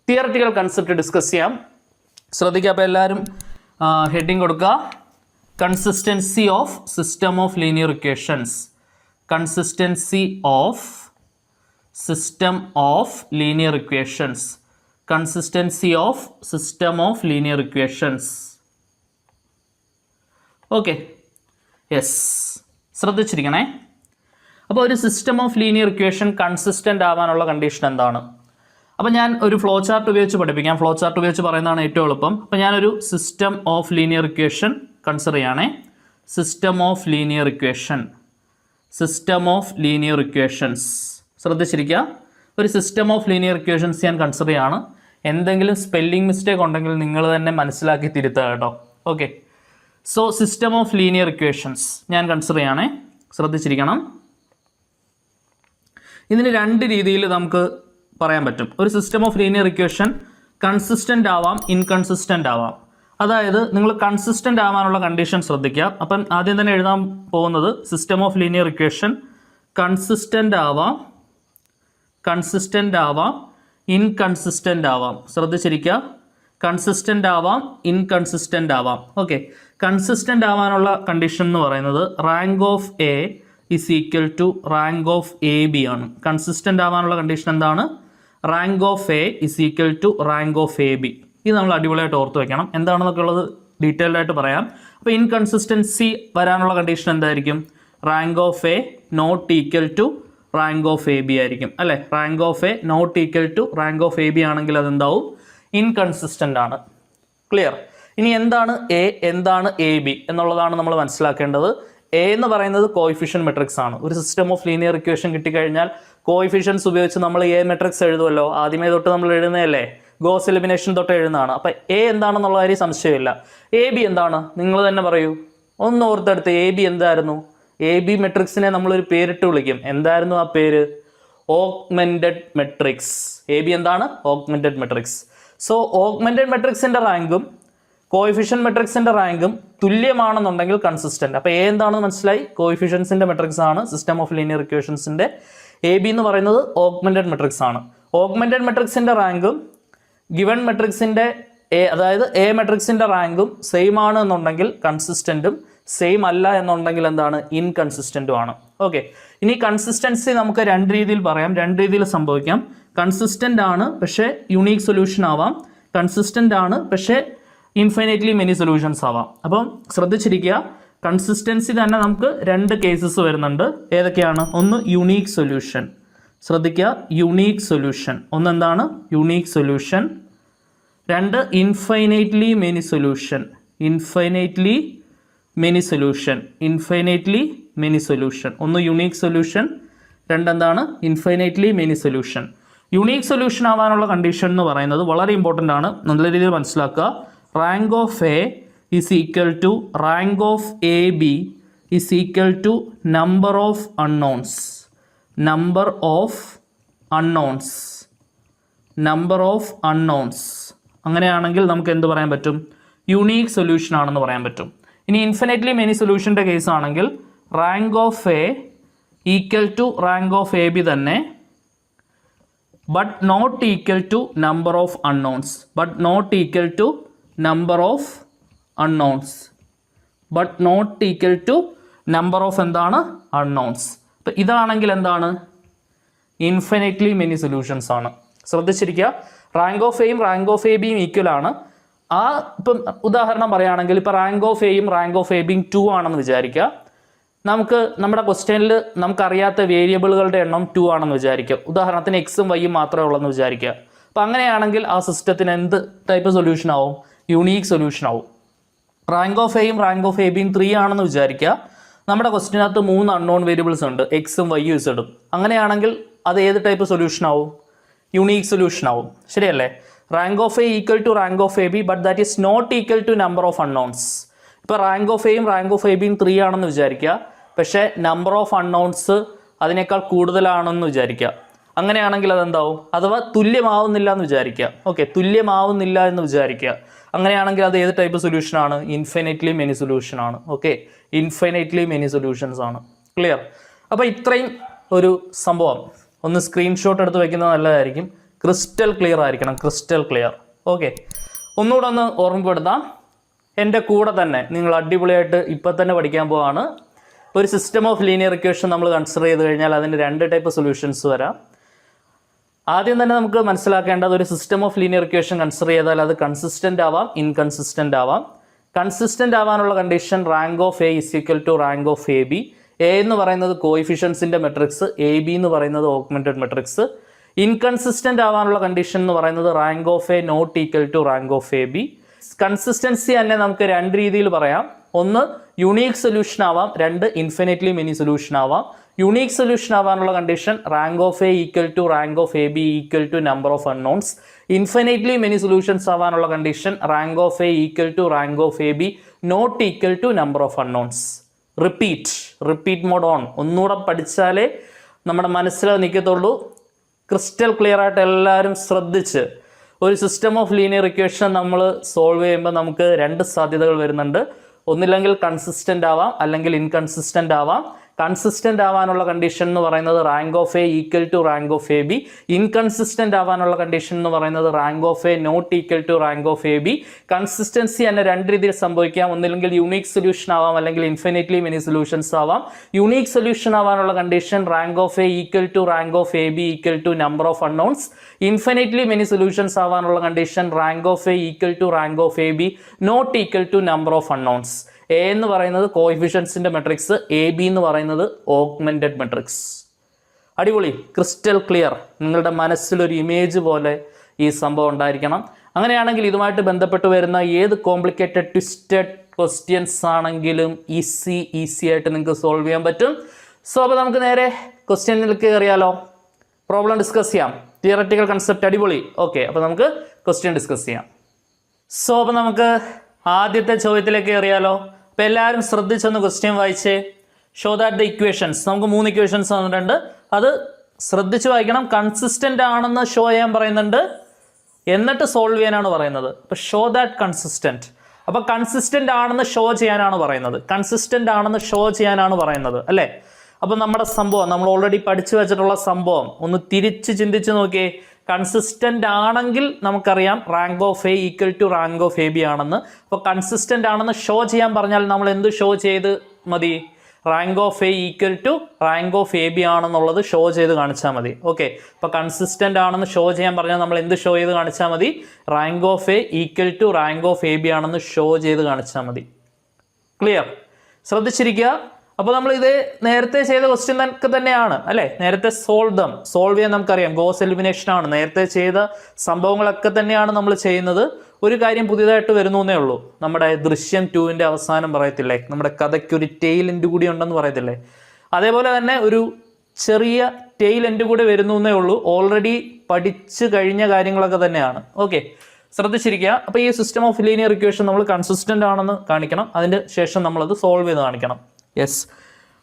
Theoretical concept discuss ചെയ്യാം. ശ്രദ്ധിക്കുക. അപ്പോൾ എല്ലാവരും ഹെഡിങ് കൊടുക്കുക. Consistency of system of linear equations. Consistency of system of linear equations. Consistency of system of linear equations. Okay, yes, ശ്രദ്ധിച്ചിരിക്കണേ. അപ്പോൾ ഒരു system of linear equation consistent ആവാനുള്ള condition എന്താണ്? അപ്പോൾ ഞാൻ ഒരു ഫ്ലോ ചാർട്ട് ഉപയോഗിച്ച് പഠിപ്പിക്കാം. ഫ്ലോ ചാർട്ട് ഉപയോഗിച്ച് പറയുന്നതാണ് ഏറ്റവും എളുപ്പം. അപ്പോൾ ഞാനൊരു system of linear equation consider ചെയ്യുകയാണേ. System of linear equation. System of linear equations. ശ്രദ്ധിച്ചിരിക്കുക. ഒരു സിസ്റ്റം ഓഫ് ലീനിയർ ഇക്വേഷൻസ് ഞാൻ കൺസിഡർ ചെയ്യാണ്. എന്തെങ്കിലും സ്പെല്ലിംഗ് മിസ്റ്റേക്ക് ഉണ്ടെങ്കിൽ നിങ്ങൾ തന്നെ മനസ്സിലാക്കി തിരുത്തുക കേട്ടോ. Okay, so system of linear equations ഞാൻ കൺസിഡർ ചെയ്യണേ. ശ്രദ്ധിച്ചിരിക്കണം. ഇതിന് രണ്ട് രീതിയിൽ നമുക്ക് പറയാൻ പറ്റും. ഒരു system of linear equation consistent ആവാം, ഇൻകൺസിസ്റ്റൻ്റ് ആവാം. അതായത് നിങ്ങൾ കൺസിസ്റ്റൻ്റ് ആവാനുള്ള കണ്ടീഷൻ ശ്രദ്ധിക്കുക. അപ്പം ആദ്യം തന്നെ എഴുതാൻ പോകുന്നത് system of linear equation consistent ആവാം, കൺസിസ്റ്റൻ്റ് ആവാം, ഇൻകൺസിസ്റ്റൻ്റ് ആവാം. ശ്രദ്ധിച്ചിരിക്കുക. കൺസിസ്റ്റൻ്റ് ആവാം, ഇൻകൺസിസ്റ്റൻ്റ് ആവാം. ഓക്കെ, കൺസിസ്റ്റൻ്റ് ആവാനുള്ള കണ്ടീഷൻ എന്ന് പറയുന്നത് rank of A is equal to rank of A B ആണ്. കൺസിസ്റ്റൻ്റ് ആവാനുള്ള കണ്ടീഷൻ എന്താണ്? Rank of A is equal to rank of A B. ഇത് നമ്മൾ അടിപൊളിയായിട്ട് ഓർത്ത് വയ്ക്കണം. എന്താണെന്നൊക്കെ ഉള്ളത് ഡീറ്റെയിൽഡ് ആയിട്ട് പറയാം. അപ്പോൾ ഇൻകൺസിസ്റ്റൻസി വരാനുള്ള കണ്ടീഷൻ എന്തായിരിക്കും? Rank of A not equal to rank of A B ആയിരിക്കും അല്ലേ? Rank of A not equal to rank of A B ആണെങ്കിൽ അതെന്താവും? ഇൻകൺസിസ്റ്റൻ്റ് ആണ്. ക്ലിയർ? ഇനി എന്താണ് എ, എന്താണ് എ ബി എന്നുള്ളതാണ് നമ്മൾ മനസ്സിലാക്കേണ്ടത്. എ എന്ന് പറയുന്നത് കോഎഫിഷ്യന്റ് മെട്രിക്സ് ആണ്. ഒരു സിസ്റ്റം ഓഫ് ലീനിയർ ഇക്വേഷൻ കിട്ടിക്കഴിഞ്ഞാൽ കോഎഫിഷ്യൻസ് ഉപയോഗിച്ച് നമ്മൾ എ മെട്രിക്സ് എഴുതുമല്ലോ. ആദ്യമേ തൊട്ട് നമ്മൾ എഴുതുന്നതല്ലേ? ഗോസ് എലിമിനേഷൻ തൊട്ട് എഴുതുന്നതാണ്. അപ്പം എ എന്താണെന്നുള്ള കാര്യം സംശയമില്ല. എ ബി എന്താണ്? നിങ്ങൾ തന്നെ പറയൂ. ഒന്ന് ഓർത്തെടുത്ത് എ ബി എന്തായിരുന്നു? എ ബി മെട്രിക്സിനെ നമ്മളൊരു പേരിട്ട് വിളിക്കും. എന്തായിരുന്നു ആ പേര്? Augmented matrix. എ ബി എന്താണ്? Augmented matrix. സോ ഓഗ്മെന്റഡ് മെട്രിക്സിന്റെ റാങ്കും കോഎഫിഷ്യന്റ് മെട്രിക്സിന്റെ റാങ്കും തുല്യമാണെന്നുണ്ടെങ്കിൽ കൺസിസ്റ്റന്റ്. അപ്പോൾ എ എന്താണെന്ന് മനസ്സിലായി? കോഎഫിഷ്യൻസിന്റെ മെട്രിക്സ് ആണ് സിസ്റ്റം ഓഫ് ലീനിയർ ഇക്വേഷൻസിന്റെ. എ ബി എന്ന് പറയുന്നത് ഓഗ്മെന്റഡ് മെട്രിക്സ് ആണ്. ഓഗ്മെന്റഡ് മെട്രിക്സിന്റെ റാങ്കും ഗിവൺ മെട്രിക്സിന്റെ അതായത് എ മെട്രിക്സിന്റെ റാങ്കും സെയിം ആണ് എന്നുണ്ടെങ്കിൽ കൺസിസ്റ്റന്റും, സെയിം അല്ല എന്നുണ്ടെങ്കിൽ എന്താണ്? ഇൻകൺസിസ്റ്റന്റും ആണ്. ഓക്കെ, ഇനി കൺസിസ്റ്റൻസി നമുക്ക് രണ്ട് രീതിയിൽ പറയാം, രണ്ട് രീതിയിൽ സംഭവിക്കാം. കൺസിസ്റ്റന്റ് ആണ് പക്ഷേ യുണീക്ക് സൊല്യൂഷൻ ആവാം. കൺസിസ്റ്റന്റ് ആണ് പക്ഷേ ഇൻഫൈനൈറ്റ്ലി മെനി സൊല്യൂഷൻസ് ആവാം. അപ്പം ശ്രദ്ധിച്ചിരിക്കുക. കൺസിസ്റ്റൻസി തന്നെ നമുക്ക് രണ്ട് കേസസ് വരുന്നുണ്ട്. ഏതൊക്കെയാണ്? ഒന്ന് യുണീക്ക് സൊല്യൂഷൻ. ശ്രദ്ധിക്കുക, യുണീക്ക് സൊല്യൂഷൻ. ഒന്നെന്താണ്? Unique solution. രണ്ട് infinitely many solution. Infinitely many solution. Infinitely many solution. ഒന്ന് യുണീക്ക് സൊല്യൂഷൻ, രണ്ടെന്താണ്? Infinitely many solution. Unique solution ആവാനുള്ള കണ്ടീഷൻ എന്ന് പറയുന്നത് വളരെ ഇമ്പോർട്ടൻ്റ് ആണ്. നല്ല രീതിയിൽ മനസ്സിലാക്കുക. Rank of A is equal to rank of A B is equal to number of unknowns. Number of unknowns. Number of unknowns. അങ്ങനെയാണെങ്കിൽ നമുക്ക് എന്ത് പറയാൻ പറ്റും? യുണീക്ക് സൊല്യൂഷൻ ആണെന്ന് പറയാൻ പറ്റും. ഇനി ഇൻഫിനിറ്റ്ലി മെനി സൊല്യൂഷൻ്റെ കേസ് ആണെങ്കിൽ rank of A equal to rank of A B തന്നെ, but not equal to number of unknowns. But not equal to number of unknowns. But not equal to number of എന്താണ്? Unknowns. അപ്പം ഇതാണെങ്കിൽ എന്താണ്? Infinitely many solutions ആണ്. ശ്രദ്ധിച്ചിരിക്കുക. Rank of എയും rank of A ബിയും equal ആണ്. ആ ഇപ്പം ഉദാഹരണം പറയുകയാണെങ്കിൽ ഇപ്പോൾ റാങ്ക് ഓഫ് എയും റാങ്ക് ഓഫ് എ ബിയും 2 ആണെന്ന് വിചാരിക്കുക. നമുക്ക് നമ്മുടെ ക്വസ്റ്റ്യനിൽ നമുക്കറിയാത്ത വേരിയബിളുകളുടെ എണ്ണം 2 ആണെന്ന് വിചാരിക്കുക. ഉദാഹരണത്തിന് എക്സും വൈയും മാത്രമേ ഉള്ളെന്ന് വിചാരിക്കുക. അപ്പം അങ്ങനെയാണെങ്കിൽ ആ സിസ്റ്റത്തിന് എന്ത് ടൈപ്പ് സൊല്യൂഷൻ ആവും? യുണീക്ക് സൊല്യൂഷൻ ആവും. റാങ്ക് ഓഫ് എയും റാങ്ക് ഓഫ് എ ബിയും 3 ആണെന്ന് വിചാരിക്കുക. നമ്മുടെ ക്വസ്റ്റിനകത്ത് 3 അൺനോൺ വേരിയബിൾസ് ഉണ്ട്, എക്സും വൈയും ഇസഡും. അങ്ങനെയാണെങ്കിൽ അത് ഏത് ടൈപ്പ് സൊല്യൂഷൻ ആവും? യുണീക്ക് സൊല്യൂഷൻ ആവും. ശരിയല്ലേ? Rank of A equal to rank of A B but that is not equal to number of unknowns. ഇപ്പോൾ റാങ്ക് ഓഫ് എയും റാങ്ക് ഓഫ് എ ബിയും 3 ആണെന്ന് വിചാരിക്കുക. പക്ഷേ നമ്പർ ഓഫ് അൺനോൺസ് അതിനേക്കാൾ കൂടുതലാണെന്ന് വിചാരിക്കുക. അങ്ങനെയാണെങ്കിൽ അതെന്താവും? അഥവാ തുല്യമാവുന്നില്ല എന്ന് വിചാരിക്കുക. ഓക്കെ, തുല്യമാവുന്നില്ല എന്ന് വിചാരിക്കുക. അങ്ങനെയാണെങ്കിൽ അത് ഏത് ടൈപ്പ് സൊല്യൂഷൻ ആണ്? ഇൻഫിനിറ്റ്ലി മെനി സൊല്യൂഷൻ ആണ്. ഓക്കെ, ഇൻഫിനിറ്റ്ലി മെനി സൊല്യൂഷൻസ് ആണ്. ക്ലിയർ? അപ്പോൾ ഇത്രയും ഒരു സംഭവം ഒന്ന് സ്ക്രീൻഷോട്ട് എടുത്ത് വെക്കുന്നത് നല്ലതായിരിക്കും. ക്രിസ്റ്റൽ ക്ലിയർ ആയിരിക്കണം, ക്രിസ്റ്റൽ ക്ലിയർ. ഓക്കെ, ഒന്നുകൂടെ ഒന്ന് ഓർമ്മപ്പെടുത്താം. എൻ്റെ കൂടെ തന്നെ നിങ്ങൾ അടിപൊളിയായിട്ട് ഇപ്പം തന്നെ പഠിക്കാൻ പോവാണ്. ഒരു സിസ്റ്റം ഓഫ് ലീനിയർ ഇക്വേഷൻ നമ്മൾ കൺസിഡർ ചെയ്ത് കഴിഞ്ഞാൽ അതിന് 2 ടൈപ്പ് സൊല്യൂഷൻസ് വരാം. ആദ്യം തന്നെ നമുക്ക് മനസ്സിലാക്കേണ്ടത് ഒരു system of linear equation consider ചെയ്താൽ അത് കൺസിസ്റ്റൻ്റ് ആവാം, ഇൻകൺസിസ്റ്റൻ്റ് ആവാം. കൺസിസ്റ്റൻ്റ് ആവാനുള്ള condition rank of A is equal to rank of A B. A എന്ന് പറയുന്നത് കോഎഫിഷ്യൻസിൻ്റെ മെട്രിക്സ്, എ ബി എന്ന് പറയുന്നത് ഓഗ്മെൻറ്റഡ് മെട്രിക്സ്. ഇൻകൺസിസ്റ്റൻ്റ് ആവാനുള്ള കണ്ടീഷൻ എന്ന് പറയുന്നത് rank of A not equal to rank of A B. Consistency തന്നെ നമുക്ക് 2 രീതിയിൽ പറയാം. ഒന്ന് യുണീക്ക് സൊല്യൂഷൻ ആവാം, 2 ഇൻഫിനിറ്റ്ലി മെനി സൊല്യൂഷൻ ആവാം. യുണീക്ക് സൊല്യൂഷൻ ആവാനുള്ള condition rank of A equal to rank of A B equal to number of unknowns. Infinitely many solutions ആവാനുള്ള condition rank of A equal to rank of A B not equal to number of unknowns. Repeat mode on. ഒന്നുകൂടെ പഠിച്ചാലേ നമ്മുടെ മനസ്സിൽ നിൽക്കത്തുള്ളൂ. Crystal clear ആയിട്ട് എല്ലാവരും ശ്രദ്ധിച്ച് ഒരു system of linear equation നമ്മൾ സോൾവ് ചെയ്യുമ്പോൾ നമുക്ക് 2 സാധ്യതകൾ വരുന്നുണ്ട്. ഒന്നില്ലെങ്കിൽ കൺസിസ്റ്റൻ്റ് ആവാം, അല്ലെങ്കിൽ ഇൻകൺസിസ്റ്റൻ്റ് ആവാം. കൺസിസ്റ്റൻ്റ് ആവാനുള്ള കണ്ടീഷൻ എന്ന് പറയുന്നത് rank of A equal to rank of A B. Inconsistent ആവാനുള്ള കണ്ടീഷൻ എന്ന് പറയുന്നത് rank of A not equal to rank of A B. Consistency തന്നെ 2 രീതിയിൽ സംഭവിക്കാം. ഒന്നില്ലെങ്കിൽ യുണീക്ക് സൊല്യൂഷൻ ആവാം, അല്ലെങ്കിൽ ഇൻഫിനിറ്റ്ലി മെനി സൊല്യൂഷൻസ് ആവാം. യുണീക്ക് സൊല്യൂഷൻ ആവാനുള്ള condition rank of A equal to rank of A B equal to number of unknowns. Infinitely many solutions ആവാനുള്ള condition rank of A equal to rank of A B not equal to number of unknowns. A എന്ന് പറയുന്നത് കോഎഫിഷ്യൻസിൻ്റെ matrix, A B എന്ന് പറയുന്നത് augmented matrix. അടിപൊളി, crystal clear. നിങ്ങളുടെ മനസ്സിലൊരു image പോലെ ഈ സംഭവം ഉണ്ടായിരിക്കണം. അങ്ങനെയാണെങ്കിൽ ഇതുമായിട്ട് ബന്ധപ്പെട്ട് വരുന്ന ഏത് കോംപ്ലിക്കേറ്റഡ് ട്വിസ്റ്റഡ് ക്വസ്റ്റ്യൻസ് ആണെങ്കിലും ഈസി ആയിട്ട് നിങ്ങൾക്ക് സോൾവ് ചെയ്യാൻ പറ്റും. സോ അപ്പോൾ നമുക്ക് നേരെ ക്വസ്റ്റ്യനിലേക്ക് കയറിയാലോ. പ്രോബ്ലം ഡിസ്കസ് ചെയ്യാം. തിയററ്റിക്കൽ കൺസെപ്റ്റ് അടിപൊളി. ഓക്കെ, അപ്പോൾ നമുക്ക് ക്വസ്റ്റ്യൻ ഡിസ്കസ് ചെയ്യാം. സോ അപ്പോൾ നമുക്ക് ആദ്യത്തെ ചോദ്യത്തിലേക്ക് കയറിയാലോ. അപ്പോൾ എല്ലാവരും ശ്രദ്ധിച്ചൊന്ന് ക്വസ്റ്റ്യൻ വായിച്ചേ. ഷോ ദാറ്റ് ദ ഇക്വേഷൻസ്, നമുക്ക് 3 ഇക്വേഷൻസ് തന്നിട്ടുണ്ട്. അത് ശ്രദ്ധിച്ച് വായിക്കണം. കൺസിസ്റ്റൻ്റ് ആണെന്ന് ഷോ ചെയ്യാൻ പറയുന്നുണ്ട്, എന്നിട്ട് സോൾവ് ചെയ്യാനാണ് പറയുന്നത്. അപ്പോൾ ഷോ ദാറ്റ് കൺസിസ്റ്റൻറ്റ്. അപ്പോൾ കൺസിസ്റ്റൻ്റ് ആണെന്ന് ഷോ ചെയ്യാനാണ് പറയുന്നത്, കൺസിസ്റ്റൻ്റ് ആണെന്ന് ഷോ ചെയ്യാനാണ് പറയുന്നത് അല്ലേ. അപ്പോൾ നമ്മുടെ സംഭവം നമ്മൾ ഓൾറെഡി പഠിച്ചു വെച്ചിട്ടുള്ള സംഭവം ഒന്ന് തിരിച്ച് ചിന്തിച്ച് നോക്കിയേ. കൺസിസ്റ്റൻ്റ് ആണെങ്കിൽ നമുക്കറിയാം rank of A equal to rank of A B ആണെന്ന്. അപ്പോൾ കൺസിസ്റ്റൻ്റ് ആണെന്ന് ഷോ ചെയ്യാൻ പറഞ്ഞാൽ നമ്മൾ എന്ത് ഷോ ചെയ്ത് മതി? Rank of A equal to rank of A B ആണെന്നുള്ളത് ഷോ ചെയ്ത് കാണിച്ചാൽ മതി. ഓക്കെ, അപ്പോൾ കൺസിസ്റ്റൻ്റ് ആണെന്ന് ഷോ ചെയ്യാൻ പറഞ്ഞാൽ നമ്മൾ എന്ത് ഷോ ചെയ്ത് കാണിച്ചാൽ മതി? Rank of A equal to rank of A B ആണെന്ന് ഷോ ചെയ്ത് കാണിച്ചാൽ മതി. ക്ലിയർ? ശ്രദ്ധിച്ചിരിക്കുക. അപ്പോൾ നമ്മൾ ഇത് നേരത്തെ ചെയ്ത ക്വസ്റ്റ്യൻ ഒക്കെ തന്നെയാണ് അല്ലേ. നേരത്തെ സോൾവ് ചെയ്യാൻ നമുക്കറിയാം, ഗോസ് എലിമിനേഷൻ ആണ്. നേരത്തെ ചെയ്ത സംഭവങ്ങളൊക്കെ തന്നെയാണ് നമ്മൾ ചെയ്യുന്നത്. ഒരു കാര്യം പുതിയതായിട്ട് വരുന്നു എന്നേ ഉള്ളൂ. നമ്മുടെ ദൃശ്യം 2-ന്റെ അവസാനം പറയത്തില്ലേ, നമ്മുടെ കഥയ്ക്കൊരു ടെയിൽ എൻഡ് കൂടി ഉണ്ടെന്ന് പറയത്തില്ലേ, അതേപോലെ തന്നെ ഒരു ചെറിയ ടെയിൽ എൻഡ് കൂടി വരുന്നു എന്നേ ഉള്ളൂ. ഓൾറെഡി പഠിച്ചു കഴിഞ്ഞ കാര്യങ്ങളൊക്കെ തന്നെയാണ്. ഓക്കെ, ശ്രദ്ധിച്ചിരിക്കുക. അപ്പോൾ ഈ സിസ്റ്റം ഓഫ് ലീനിയർ ഇക്വേഷൻ നമ്മൾ കൺസിസ്റ്റൻ്റ് ആണെന്ന് കാണിക്കണം, അതിൻ്റെ ശേഷം നമ്മളത് സോൾവ് ചെയ്ത് കാണിക്കണം. യെസ്.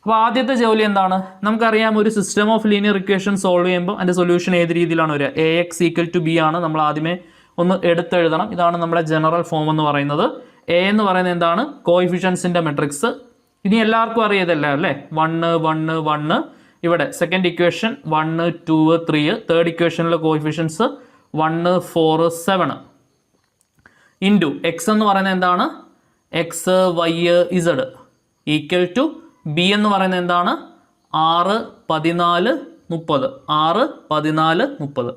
അപ്പോൾ ആദ്യത്തെ ജോലി എന്താണ്? നമുക്കറിയാം ഒരു system of linear equation solve ചെയ്യുമ്പോൾ അതിൻ്റെ സൊല്യൂഷൻ ഏത് രീതിയിലാണ് വരിക? A X equal to B ആണ് നമ്മൾ ആദ്യമേ ഒന്ന് എടുത്തെഴുതണം. ഇതാണ് നമ്മുടെ ജനറൽ ഫോം എന്ന് പറയുന്നത്. എ എന്ന് പറയുന്നത് എന്താണ്? കോഎഫിഷ്യൻസിൻ്റെ മെട്രിക്സ്. ഇനി എല്ലാവർക്കും അറിയതല്ല അല്ലേ, 1 1 1. ഇവിടെ സെക്കൻഡ് ഇക്വേഷൻ 1 2 3. തേർഡ് ഇക്വേഷനിലെ കോഎഫിഷ്യൻസ് 1 4 7 ഇൻറ്റു എക്സ് എന്ന് പറയുന്നത് എന്താണ്? X Y Z equal to B എന്ന് പറയുന്നത് എന്താണ്? 6 14 30. 6 14 30.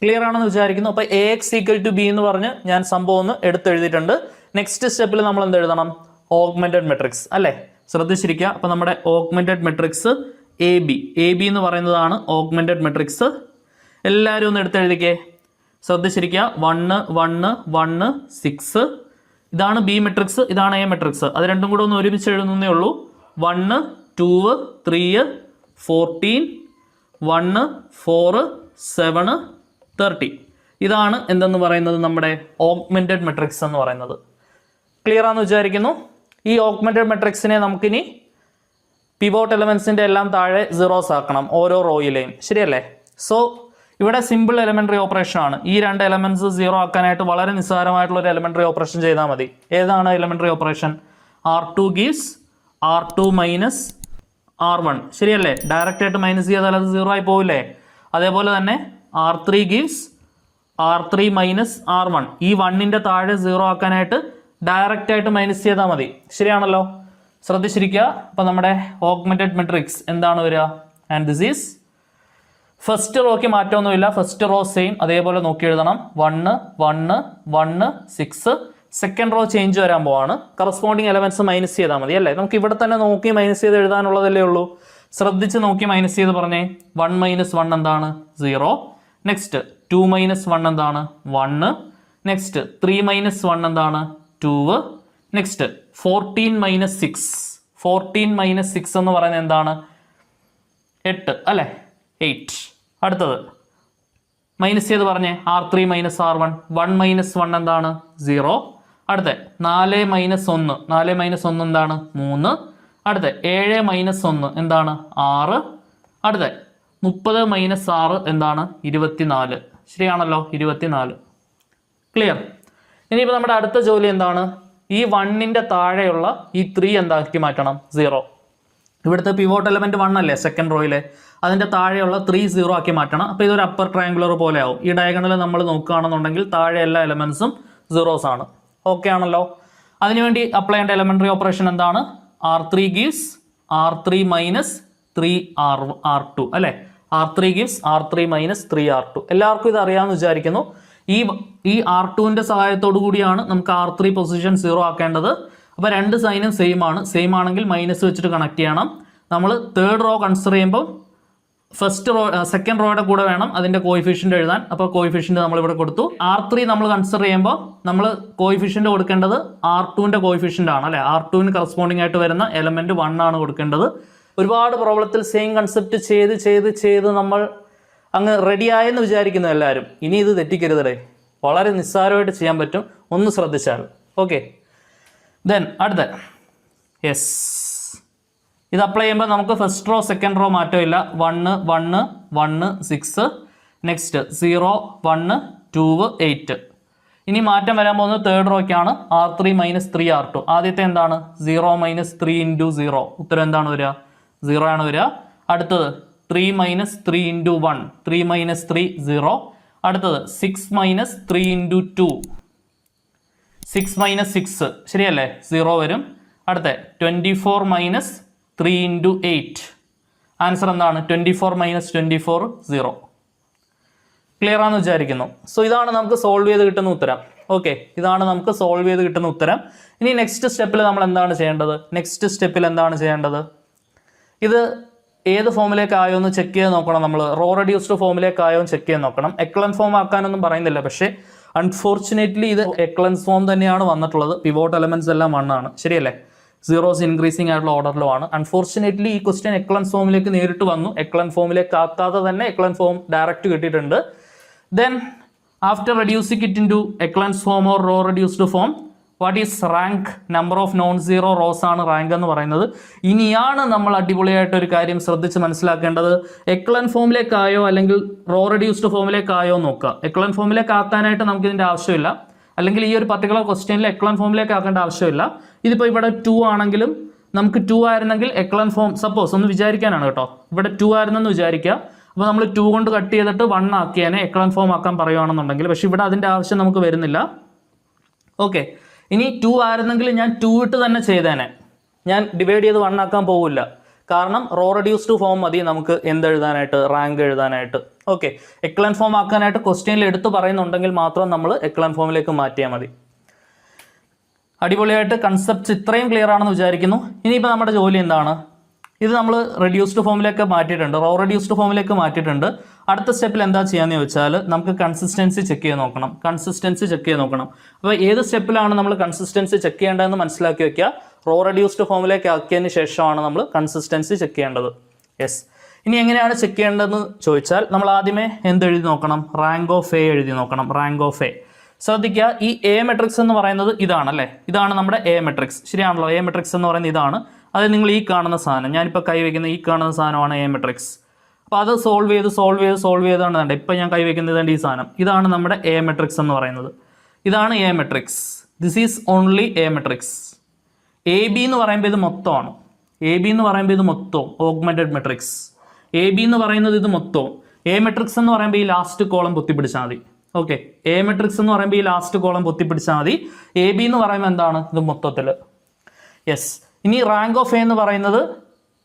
ക്ലിയർ ആണെന്ന് വിചാരിക്കുന്നു. അപ്പോൾ A X equal to B എന്ന് പറഞ്ഞ് ഞാൻ സംഭവം ഒന്ന് എടുത്തെഴുതിയിട്ടുണ്ട്. നെക്സ്റ്റ് സ്റ്റെപ്പിൽ നമ്മൾ എന്ത് എഴുതണം? ഓഗ്മെൻറ്റഡ് മെട്രിക്സ് അല്ലേ. ശ്രദ്ധിച്ചിരിക്കുക. അപ്പോൾ നമ്മുടെ ഓഗ്മെൻറ്റഡ് മെട്രിക്സ് എ ബി എന്ന് പറയുന്നതാണ് ഓഗ്മെൻറ്റഡ് മെട്രിക്സ്. എല്ലാവരും ഒന്ന് എടുത്തെഴുതിക്കേ. ശ്രദ്ധിച്ചിരിക്കുക. 1 1 1 6. ഇതാണ് ബി മെട്രിക്സ്, ഇതാണ് എ മെട്രിക്സ്. അത് രണ്ടും കൂടെ ഒന്ന് ഒരുമിച്ച് എഴുതുന്നേ ഉള്ളൂ. 1 2 3 14 1 4 7 30. ഇതാണ് എന്തെന്ന് പറയുന്നത്? നമ്മുടെ ഓഗ്മെൻറ്റഡ് മെട്രിക്സ് എന്ന് പറയുന്നത്. ക്ലിയർ ആണെന്ന് വിചാരിക്കുന്നു. ഈ ഓഗ്മെൻറ്റഡ് മെട്രിക്സിനെ നമുക്കിനി പിവോട്ട് എലമെൻസിൻ്റെ എല്ലാം താഴെ സീറോസ് ആക്കണം ഓരോ റോയിലെയും. ശരിയല്ലേ? സോ ഇവിടെ സിമ്പിൾ എലമെൻ്ററി ഓപ്പറേഷൻ ആണ്. ഈ 2 എലമെൻറ്റ്സ് സീറോ ആക്കാനായിട്ട് വളരെ നിസ്സാരമായിട്ടുള്ള ഒരു എലമെൻ്ററി ഓപ്പറേഷൻ ചെയ്താൽ മതി. ഏതാണ് elementary operation? R2 gives R2 minus R1. ശരിയല്ലേ? ഡയറക്റ്റ് ആയിട്ട് മൈനസ് ചെയ്താൽ അത് 0 ആയി പോവില്ലേ? അതേപോലെ തന്നെ R3 gives R3 minus R1. ഈ 1ന്റെ താഴെ 0 ആക്കാനായിട്ട് ഡയറക്റ്റ് ആയിട്ട് മൈനസ് ചെയ്താൽ മതി. ശരിയാണല്ലോ? ശ്രദ്ധിച്ചിരിക്കുക. അപ്പോൾ നമ്മുടെ ഓഗ്മെന്റഡ് മെട്രിക്സ് എന്താണ് വരിക? ആൻഡ് ദിസ് ഈസ് ഫസ്റ്റ് റോയ്ക്ക് മാറ്റമൊന്നുമില്ല. ഫസ്റ്റ് റോ സെയിം അതേപോലെ നോക്കി എഴുതണം. 1 1 1 6. സെക്കൻഡ് റോ ചേഞ്ച് വരാൻ പോവാണ്. കറസ്പോണ്ടിങ് എലമെന്റ്സ് മൈനസ് ചെയ്താൽ മതി അല്ലേ? നമുക്ക് ഇവിടെ തന്നെ നോക്കി മൈനസ് ചെയ്ത് എഴുതാനുള്ളതല്ലേ ഉള്ളൂ. ശ്രദ്ധിച്ച് നോക്കി മൈനസ് ചെയ്ത് പറഞ്ഞേ. 1 മൈനസ് 1 എന്താണ്? 0. നെക്സ്റ്റ് 2 മൈനസ് 1 എന്താണ്? 1. നെക്സ്റ്റ് 3 മൈനസ് 1 എന്താണ്? 2. Next 14 minus 6. 14 മൈനസ് 6 എന്ന് പറയുന്നത് എന്താണ്? 8 അല്ലേ? 8. അടുത്തത് മൈനസ് ചെയ്ത് പറഞ്ഞേ. R3 minus R1. 1 മൈനസ് 1 എന്താണ്? 0. അടുത്ത 4 മൈനസ് 1. 4 മൈനസ് 1 എന്താണ്? 3. അടുത്ത 7 മൈനസ് 1 എന്താണ്? 6. അടുത്ത 30 മൈനസ് 6 എന്താണ്? 24. ശരിയാണല്ലോ? 24. ക്ലിയർ? ഇനിയിപ്പോൾ നമ്മുടെ അടുത്ത ജോലി എന്താണ്? ഈ 1ന്റെ താഴെയുള്ള ഈ 3 എന്താക്കി മാറ്റണം? 0. ഇവിടുത്തെ പിവോട്ട് എലമെന്റ് 1 അല്ലേ സെക്കൻഡ് റോയിലെ? അതിൻ്റെ താഴെയുള്ള 3 0 ആക്കി മാറ്റണം. അപ്പോൾ ഇതൊരു അപ്പർ ട്രയാങ്കുലർ പോലെ ആവും. ഈ ഡയഗണൽ നമ്മൾ നോക്കുകയാണെന്നുണ്ടെങ്കിൽ താഴെ എല്ലാ എലമെന്റ്സും സീറോസ് ആണ്. ഓക്കെ ആണല്ലോ? അതിനുവേണ്ടി അപ്ലൈ ചെയ്യേണ്ട എലമെന്ററി ഓപ്പറേഷൻ എന്താണ്? R3 gives R3 minus 3R2 അല്ലേ? R3 gives R3 minus 3R2. എല്ലാവർക്കും ഇത് അറിയാമെന്ന് വിചാരിക്കുന്നു. ഈ R2ന്റെ സഹായത്തോടു കൂടിയാണ് നമുക്ക് R3 പൊസിഷൻ 0 ആക്കേണ്ടത്. അപ്പോൾ രണ്ട് സൈനും സെയിം ആണ്. സെയിം ആണെങ്കിൽ മൈനസ് വെച്ചിട്ട് കണക്ട് ചെയ്യണം. നമ്മൾ തേർഡ് റോ കൺസിഡർ ചെയ്യുമ്പോൾ ഫസ്റ്റ് റോ സെക്കൻഡ് റോയുടെ കൂടെ വേണം അതിൻ്റെ കോയിഫിഷ്യൻ്റ് എഴുതാൻ. അപ്പോൾ കോയിഫിഷ്യൻ്റ് നമ്മളിവിടെ കൊടുത്തു. R3 നമ്മൾ കൺസിഡർ ചെയ്യുമ്പോൾ നമ്മൾ കോയിഫിഷ്യൻ്റ് കൊടുക്കേണ്ടത് R2ൻ്റെ കോയിഫിഷ്യൻ്റ് ആണ് അല്ലേ? R2ന് കറസ്പോണ്ടിങ് ആയിട്ട് വരുന്ന എലമെൻറ്റ് 1 ആണ് കൊടുക്കേണ്ടത്. ഒരുപാട് പ്രോബ്ലത്തിൽ സെയിം കൺസെപ്റ്റ് ചെയ്ത് നമ്മൾ അങ്ങ് റെഡിയായെന്ന് വിചാരിക്കുന്നു എല്ലാവരും. ഇനി ഇത് തെറ്റിക്കരുതേ. വളരെ നിസ്സാരമായിട്ട് ചെയ്യാൻ പറ്റും, ഒന്ന് ശ്രദ്ധിച്ചാൽ. ഓക്കെ, ദെൻ അടുത്ത യെസ്, ഇത് അപ്ലൈ ചെയ്യുമ്പോൾ നമുക്ക് ഫസ്റ്റ് റോ സെക്കൻഡ് റോ മാറ്റമില്ല. 1 1 1 6. നെക്സ്റ്റ് 0 1 2 8. ഇനി മാറ്റം വരാൻ പോകുന്നത് തേർഡ് റോയ്ക്കാണ്. R3 minus 3R2. ആദ്യത്തെ എന്താണ്? 0 മൈനസ് 3 ഇൻറ്റു 0. ഉത്തരം എന്താണ് വരിക? 0 ആണ് വരിക. അടുത്തത് 3 മൈനസ് 3 ഇൻറ്റു 1. 3 മൈനസ് 3 0. അടുത്തത് 6 മൈനസ് 3 ഇൻറ്റു 2. 6 മൈനസ് 6 ശരിയല്ലേ? 0 വരും. അടുത്ത 24 മൈനസ് 3 ഇൻറ്റു 8. ആൻസർ എന്താണ്? 24 മൈനസ് 24 0. ക്ലിയർ ആണെന്ന് വിചാരിക്കുന്നു. സോ ഇതാണ് നമുക്ക് സോൾവ് ചെയ്ത് കിട്ടുന്ന ഉത്തരം. ഓക്കെ, ഇതാണ് നമുക്ക് സോൾവ് ചെയ്ത് കിട്ടുന്ന ഉത്തരം. ഇനി നെക്സ്റ്റ് സ്റ്റെപ്പിൽ നമ്മൾ എന്താണ് ചെയ്യേണ്ടത്? ഇത് ഏത് ഫോമിലേക്ക് ആയോ എന്ന് ചെക്ക് ചെയ്ത് നോക്കണം. നമ്മൾ റോ റെഡ്യൂസ്ഡ് ഫോമിലേക്ക് ആയോ എന്ന് ചെക്ക് ചെയ്ത് നോക്കണം. എക്ലൻ ഫോം ആക്കാനൊന്നും പറയുന്നില്ല, പക്ഷേ അൺഫോർച്ചുനേറ്റ്ലി ഇത് എക്ലൻസ് ഫോം തന്നെയാണ് വന്നിട്ടുള്ളത്. പിവോട്ട് എലമെന്റ്സ് എല്ലാം 1 ആണ്. ശരിയല്ലേ? സീറോസ് ഇൻക്രീസിങ് ആയിട്ടുള്ള ഓർഡറിലും ആണ്. അൺഫോർച്ചുനേറ്റ്ലി ഈ ക്വസ്റ്റ്യൻ എക്ലൻ ഫോമിലേക്ക് നേരിട്ട് വന്നു. എക്ലൻ ഫോമിലേക്ക് ആക്കാതെ തന്നെ എക്ലൻ ഫോം ഡയറക്റ്റ് കിട്ടിയിട്ടുണ്ട്. Then after reducing it into echelons form or row reduced form, what is rank? Number of non zero rows ആണ് റാങ്ക് എന്ന് പറയുന്നത്. ഇനിയാണ് നമ്മൾ അടിപൊളിയായിട്ട് ഒരു കാര്യം ശ്രദ്ധിച്ച് മനസ്സിലാക്കേണ്ടത്. എക്ലൻ ഫോമിലേക്കായോ അല്ലെങ്കിൽ റോ റെഡ്യൂസ്ഡ് ഫോമിലേക്കായോ നോക്കുക. എക്ലൻ ഫോമിലേക്ക് ആക്കാനായിട്ട് നമുക്ക് ഇതിൻ്റെ ആവശ്യമില്ല, അല്ലെങ്കിൽ ഈ ഒരു പർട്ടിക്കുലർ ക്വസ്റ്റ്യനിൽ എക്ലൻ ഫോമിലേക്ക് ആക്കേണ്ട ആവശ്യമില്ല. ഇതിപ്പോൾ ഇവിടെ 2 ആണെങ്കിലും നമുക്ക് 2 ആയിരുന്നെങ്കിൽ എക്ലൻ ഫോം, സപ്പോസ് ഒന്ന് വിചാരിക്കാനാണ് കേട്ടോ, ഇവിടെ 2 ആയിരുന്നെന്ന് വിചാരിക്കുക. അപ്പോൾ നമ്മൾ 2 കൊണ്ട് കട്ട് ചെയ്തിട്ട് 1 ആക്കിയാനെ എക്ലൻ ഫോം ആക്കാൻ പറയുകയാണെന്നുണ്ടെങ്കിൽ, പക്ഷേ ഇവിടെ അതിൻ്റെ ആവശ്യം നമുക്ക് വരുന്നില്ല. ഓക്കെ, ഇനി 2 ആയിരുന്നെങ്കിൽ ഞാൻ 2 ഇട്ട് തന്നെ ചെയ്തേനെ. ഞാൻ ഡിവൈഡ് ചെയ്ത് 1 ആക്കാൻ പോകില്ല. കാരണം റോ റെഡ്യൂസ്ഡ് ഫോം മതി നമുക്ക് എന്തെഴുതാനായിട്ട്? റാങ്ക് എഴുതാനായിട്ട്. ഓക്കെ, എക്ലൻ ഫോം ആക്കാനായിട്ട് ക്വസ്റ്റ്യനിൽ എടുത്ത് പറയുന്നുണ്ടെങ്കിൽ മാത്രം നമ്മൾ എക്ലൻ ഫോമിലേക്ക് മാറ്റിയാൽ മതി. അടിപൊളിയായിട്ട് കൺസെപ്റ്റ്സ് ഇത്രയും ക്ലിയർ ആണെന്ന് വിചാരിക്കുന്നു. ഇനിയിപ്പോൾ നമ്മുടെ ജോലി എന്താണ്? ഇത് നമ്മൾ റെഡ്യൂസ്ഡ് ഫോമിലേക്ക് മാറ്റിയിട്ടുണ്ട്, റോ റെഡ്യൂസ്ഡ് ഫോമിലേക്ക് മാറ്റിയിട്ടുണ്ട്. അടുത്ത സ്റ്റെപ്പിൽ എന്താ ചെയ്യാന്ന് ചോദിച്ചാൽ നമുക്ക് കൺസിസ്റ്റൻസി ചെക്ക് ചെയ്ത് നോക്കണം. അപ്പോൾ ഏത് സ്റ്റെപ്പിലാണ് നമ്മൾ കൺസിസ്റ്റൻസി ചെക്ക് ചെയ്യേണ്ടതെന്ന് മനസ്സിലാക്കി വെക്കുക. റോ റെഡ്യൂസ്ഡ് ഫോമിലേക്ക് ആക്കിയതിന് ശേഷമാണ് നമ്മൾ കൺസിസ്റ്റൻസി ചെക്ക് ചെയ്യേണ്ടത്. യെസ്, ഇനി എങ്ങനെയാണ് ചെക്ക് ചെയ്യേണ്ടതെന്ന് ചോദിച്ചാൽ നമ്മൾ ആദ്യമേ എന്തെഴുതി നോക്കണം? റാങ്ക് ഓഫ് എ എഴുതി നോക്കണം. റാങ്ക് ഓഫ് എ ശ്രദ്ധിക്കുക. ഈ എ മെട്രിക്സ് എന്ന് പറയുന്നത് ഇതാണല്ലേ? ഇതാണ് നമ്മുടെ എ മെട്രിക്സ്. ശരിയാണല്ലോ? എ മെട്രിക്സ് എന്ന് പറയുന്നത് ഇതാണ്. അത് നിങ്ങൾ ഈ കാണുന്ന സാധനം, ഞാനിപ്പോൾ കൈവയ്ക്കുന്ന ഈ കാണുന്ന സാധനമാണ് എ മെട്രിക്സ്. അപ്പോൾ അത് സോൾവ് ചെയ്താണ് വേണ്ടത്. ഇപ്പം ഞാൻ കൈവയ്ക്കുന്നത് ഈ സാധനം. ഇതാണ് നമ്മുടെ എ മെട്രിക്സ് എന്ന് പറയുന്നത്. ഇതാണ് A matrix. This is only A matrix. A B എന്ന് പറയുമ്പോൾ ഇത് മൊത്തമാണ്. Augmented matrix. എ ബി എന്ന് പറയുന്നത് ഇത് മൊത്തവും. എ മെട്രിക്സ് എന്ന് പറയുമ്പോൾ ഈ ലാസ്റ്റ് കോളം പൊത്തിപ്പിടിച്ചാൽ മതി. ഓക്കെ, എ മെട്രിക്സ് എന്ന് പറയുമ്പോൾ ഈ ലാസ്റ്റ് കോളം പൊത്തിപ്പിടിച്ചാൽ മതി. എ ബി എന്ന് പറയുമ്പോൾ എന്താണ് ഇത് മൊത്തത്തിൽ. യെസ്, ഇനി റാങ്ക് ഓഫ് എ എന്ന് പറയുന്നത്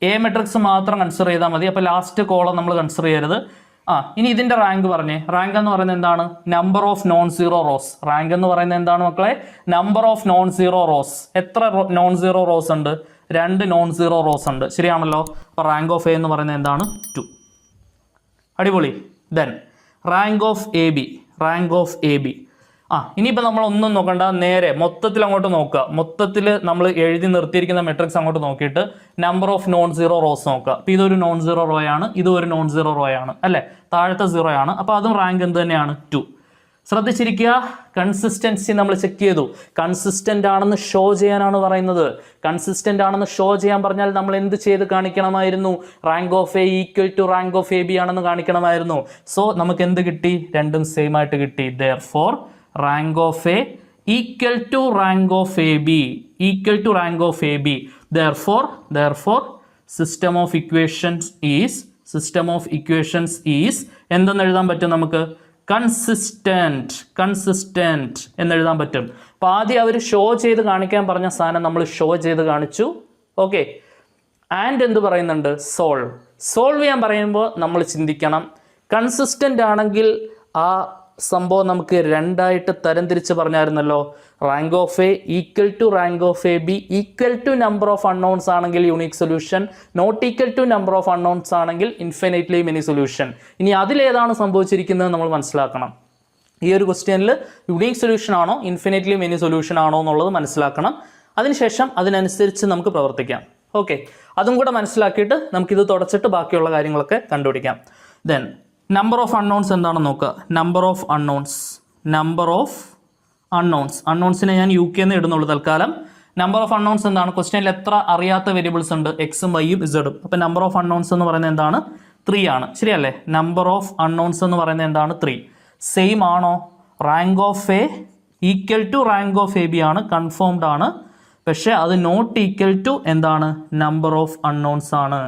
എ മെട്രിക്സ് മാത്രം കൺസിഡർ ചെയ്താൽ മതി. അപ്പോൾ ലാസ്റ്റ് കോളം നമ്മൾ കൺസിഡർ ചെയ്യരുത്. ഇനി ഇതിന്റെ റാങ്ക് പറഞ്ഞേ. റാങ്ക് എന്ന് പറയുന്നത് എന്താണ്? Number of non zero rose. Rank എന്ന് പറയുന്നത് എന്താണ് മക്കളെ? Number of non zero rose. എത്ര നോൺ സീറോ റോസ് ഉണ്ട്? 2 നോൺ സീറോ റോസ് ഉണ്ട്. ശരിയാണല്ലോ. അപ്പോൾ റാങ്ക് ഓഫ് എ എന്ന് പറയുന്നത് എന്താണ്? 2. അടിപൊളി. Then rank of A B. Rank of A B. ഇനിയിപ്പോൾ നമ്മൾ ഒന്നും നോക്കണ്ട, നേരെ മൊത്തത്തിൽ അങ്ങോട്ട് നോക്കുക. മൊത്തത്തിൽ നമ്മൾ എഴുതി നിർത്തിയിരിക്കുന്ന മെട്രിക്സ് അങ്ങോട്ട് നോക്കിയിട്ട് number of non zero rose നോക്കുക. അപ്പോൾ ഇതൊരു നോൺ സീറോ റോ ആണ്, ഇതും ഒരു നോൺ സീറോ റോ ആണ് അല്ലേ? താഴത്തെ 0 ആണ്. അപ്പോൾ അതും റാങ്ക് എന്ത് തന്നെയാണ്? 2. ശ്രദ്ധിച്ചിരിക്കുക, കൺസിസ്റ്റൻസി നമ്മൾ ചെക്ക് ചെയ്തു. കൺസിസ്റ്റന്റ് ആണെന്ന് ഷോ ചെയ്യാനാണ് പറയുന്നത്. കൺസിസ്റ്റന്റ് ആണെന്ന് ഷോ ചെയ്യാൻ പറഞ്ഞാൽ നമ്മൾ എന്ത് ചെയ്ത് കാണിക്കണമായിരുന്നു? Rank of A equal to rank of A B ആണെന്ന് കാണിക്കണമായിരുന്നു. സോ നമുക്ക് എന്ത് കിട്ടി? രണ്ടും സെയിം ആയിട്ട് കിട്ടി. therefore rank of A equal to rank of AB, equal to rank of AB. Therefore system of equations is എന്തെന്ന് എഴുതാൻ പറ്റും നമുക്ക്? കൺസിസ്റ്റന്റ് എന്ന് എഴുതാൻ പറ്റും. അപ്പോൾ ആദ്യം അവർ ഷോ ചെയ്ത് കാണിക്കാൻ പറഞ്ഞ സാധനം നമ്മൾ ഷോ ചെയ്ത് കാണിച്ചു. ഓക്കെ, ആൻഡ് എന്ത് പറയുന്നുണ്ട്? സോൾവ് ചെയ്യാൻ പറയുമ്പോൾ നമ്മൾ ചിന്തിക്കണം, കൺസിസ്റ്റന്റ് ആണെങ്കിൽ ആ സംഭവം നമുക്ക് രണ്ടായിട്ട് തരംതിരിച്ച് പറഞ്ഞായിരുന്നല്ലോ. Rank of A equal to rank of A B equal to number of unknowns ആണെങ്കിൽ unique solution, not equal to number of unknowns ആണെങ്കിൽ ഇൻഫിനിറ്റ്ലി മെനി സൊല്യൂഷൻ. ഇനി അതിലേതാണ് സംഭവിച്ചിരിക്കുന്നത് നമ്മൾ മനസ്സിലാക്കണം. ഈ ഒരു ക്വസ്റ്റ്യനിൽ യുണീക് സൊല്യൂഷൻ ആണോ ഇൻഫിനിറ്റ്ലി മെനി സൊല്യൂഷൻ ആണോ എന്നുള്ളത് മനസ്സിലാക്കണം. അതിനുശേഷം അതിനനുസരിച്ച് നമുക്ക് പ്രവർത്തിക്കാം. ഓക്കെ, അതും കൂടെ മനസ്സിലാക്കിയിട്ട് നമുക്കിത് തുടച്ചിട്ട് ബാക്കിയുള്ള കാര്യങ്ങളൊക്കെ കണ്ടുപിടിക്കാം. ദെൻ നമ്പർ ഓഫ് അൺനോൺസ് എന്താണെന്ന് നോക്കുക. നമ്പർ ഓഫ് അൺനോൺസിനെ ഞാൻ UK എന്ന് ഇടുന്നുള്ളൂ തൽക്കാലം. നമ്പർ ഓഫ് അൺനോൺസ് എന്താണ്? ക്വസ്റ്റ്യനിൽ എത്ര അറിയാത്ത വേരിയബിൾസ് ഉണ്ട്? എക്സും വൈയും ഇസഡും. അപ്പോൾ നമ്പർ ഓഫ് അൺനോൺസ് എന്ന് പറയുന്നത് എന്താണ്? 3 ആണ്. ശരിയല്ലേ? നമ്പർ ഓഫ് അൺനോൺസ് എന്ന് പറയുന്നത് എന്താണ്? 3. സെയിം ആണോ? Rank of A equal to rank of A B ആണ്, കൺഫേംഡ് ആണ്. പക്ഷേ അത് നോട്ട് ഈക്വൽ ടു എന്താണ്? നമ്പർ ഓഫ് അൺനോൺസ് ആണ്.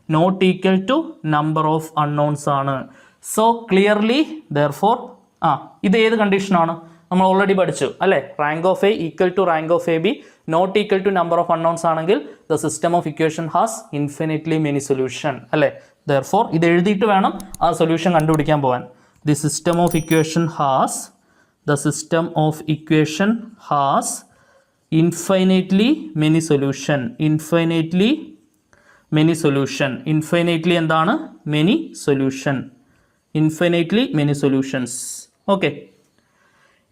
Not equal to number of unknowns ആണ്. സോ ക്ലിയർലി therefore ഇത് ഏത് കണ്ടീഷനാണ്? നമ്മൾ ഓൾറെഡി പഠിച്ചു അല്ലേ? Rank of A equal to rank of A B not equal to number of unknowns ആണെങ്കിൽ the system of equation has infinitely many solution അല്ലേ? therefore ഇത് എഴുതിയിട്ട് വേണം ആ സൊല്യൂഷൻ kണ്ടുപിടിക്കാൻ പോകാൻ. The system of equation has infinitely many solution. Infinitely എന്താണ്? Many solution. Infinitely many solutions. Okay,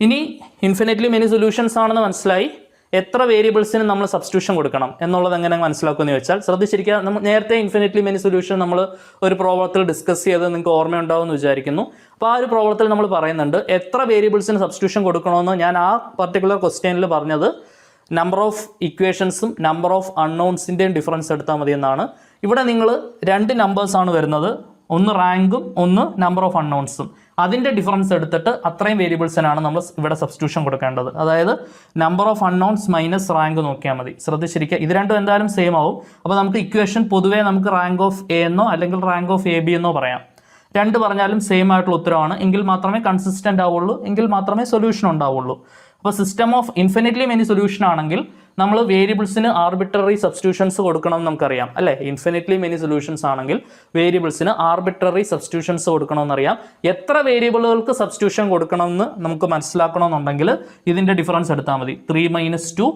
ഇനി ഇൻഫിനിറ്റ്ലി മെനി സൊല്യൂഷൻസ് ആണെന്ന് മനസ്സിലായി. എത്ര വേരിയബിൾസിന് നമ്മൾ സബ്സ്റ്റിറ്റ്യൂഷൻ കൊടുക്കണം എന്നുള്ളത് എങ്ങനെ മനസ്സിലാക്കുമെന്ന് ചോദിച്ചാൽ ശ്രദ്ധിച്ചിരിക്കുക. നമ്മൾ നേരത്തെ ഇൻഫിനിറ്റ്ലി മെനി സൊല്യൂഷൻ നമ്മൾ ഒരു പ്രോബ്ലത്തിൽ ഡിസ്കസ് ചെയ്ത് നിങ്ങൾക്ക് ഓർമ്മയുണ്ടാവുമെന്ന് വിചാരിക്കുന്നു. അപ്പോൾ ആ ഒരു പ്രോബ്ലത്തിൽ നമ്മൾ പറയുന്നുണ്ട് എത്ര വേരിയബിൾസിന് സബ്സ്റ്റിറ്റ്യൂഷൻ കൊടുക്കണമെന്ന്. ഞാൻ ആ പർട്ടിക്കുലർ ക്വസ്റ്റ്യനിൽ പറഞ്ഞത് നമ്പർ ഓഫ് ഇക്വേഷൻസും നമ്പർ ഓഫ് അൺനോൺസിൻ്റെയും ഡിഫറൻസ് എടുത്താൽ മതി എന്നാണ്. ഇവിടെ നിങ്ങൾ 2 നമ്പേഴ്സാണ് വരുന്നത്, ഒന്ന് റാങ്കും ഒന്ന് നമ്പർ ഓഫ് അൺനോൺസും. അതിൻ്റെ ഡിഫറൻസ് എടുത്തിട്ട് അത്രയും വേരിയബിൾസിനാണ് നമ്മൾ ഇവിടെ സബ്സ്റ്റിറ്റ്യൂഷൻ കൊടുക്കേണ്ടത്. അതായത് number of unknowns minus rank നോക്കിയാൽ മതി. ശ്രദ്ധിച്ചിരിക്കുക, ഇത് രണ്ടും എന്തായാലും സെയിം ആവും. അപ്പോൾ നമുക്ക് ഇക്വേഷൻ പൊതുവേ നമുക്ക് റാങ്ക് ഓഫ് എ എന്നോ അല്ലെങ്കിൽ റാങ്ക് ഓഫ് എ ബി എന്നോ പറയാം. 2 പറഞ്ഞാലും സെയിം ആയിട്ടുള്ള ഉത്തരവാണ്. എങ്കിൽ മാത്രമേ കൺസിസ്റ്റന്റ് ആവുള്ളൂ, എങ്കിൽ മാത്രമേ സൊല്യൂഷൻ ഉണ്ടാവുള്ളൂ. അപ്പോൾ system of infinitely many solution ആണെങ്കിൽ നമ്മൾ വേരിയബിൾസിന് ആർബിട്രറി സബ്സ്റ്റിറ്റ്യൂഷൻസ് കൊടുക്കണം എന്ന് നമുക്കറിയാം അല്ലേ? ഇൻഫിനിറ്റ്ലി മെനി സൊല്യൂഷൻസ് ആണെങ്കിൽ വേരിയബിൾസിന് ആർബിട്രറി സബ്സ്റ്റിറ്റ്യൂഷൻസ് കൊടുക്കണമെന്നറിയാം. എത്ര വേരിയബിളുകൾക്ക് സബ്സ്റ്റിറ്റ്യൂഷൻ കൊടുക്കണമെന്ന് നമുക്ക് മനസ്സിലാക്കണമെന്നുണ്ടെങ്കിൽ ഇതിൻ്റെ ഡിഫറൻസ് എടുത്താൽ മതി. 3 - 2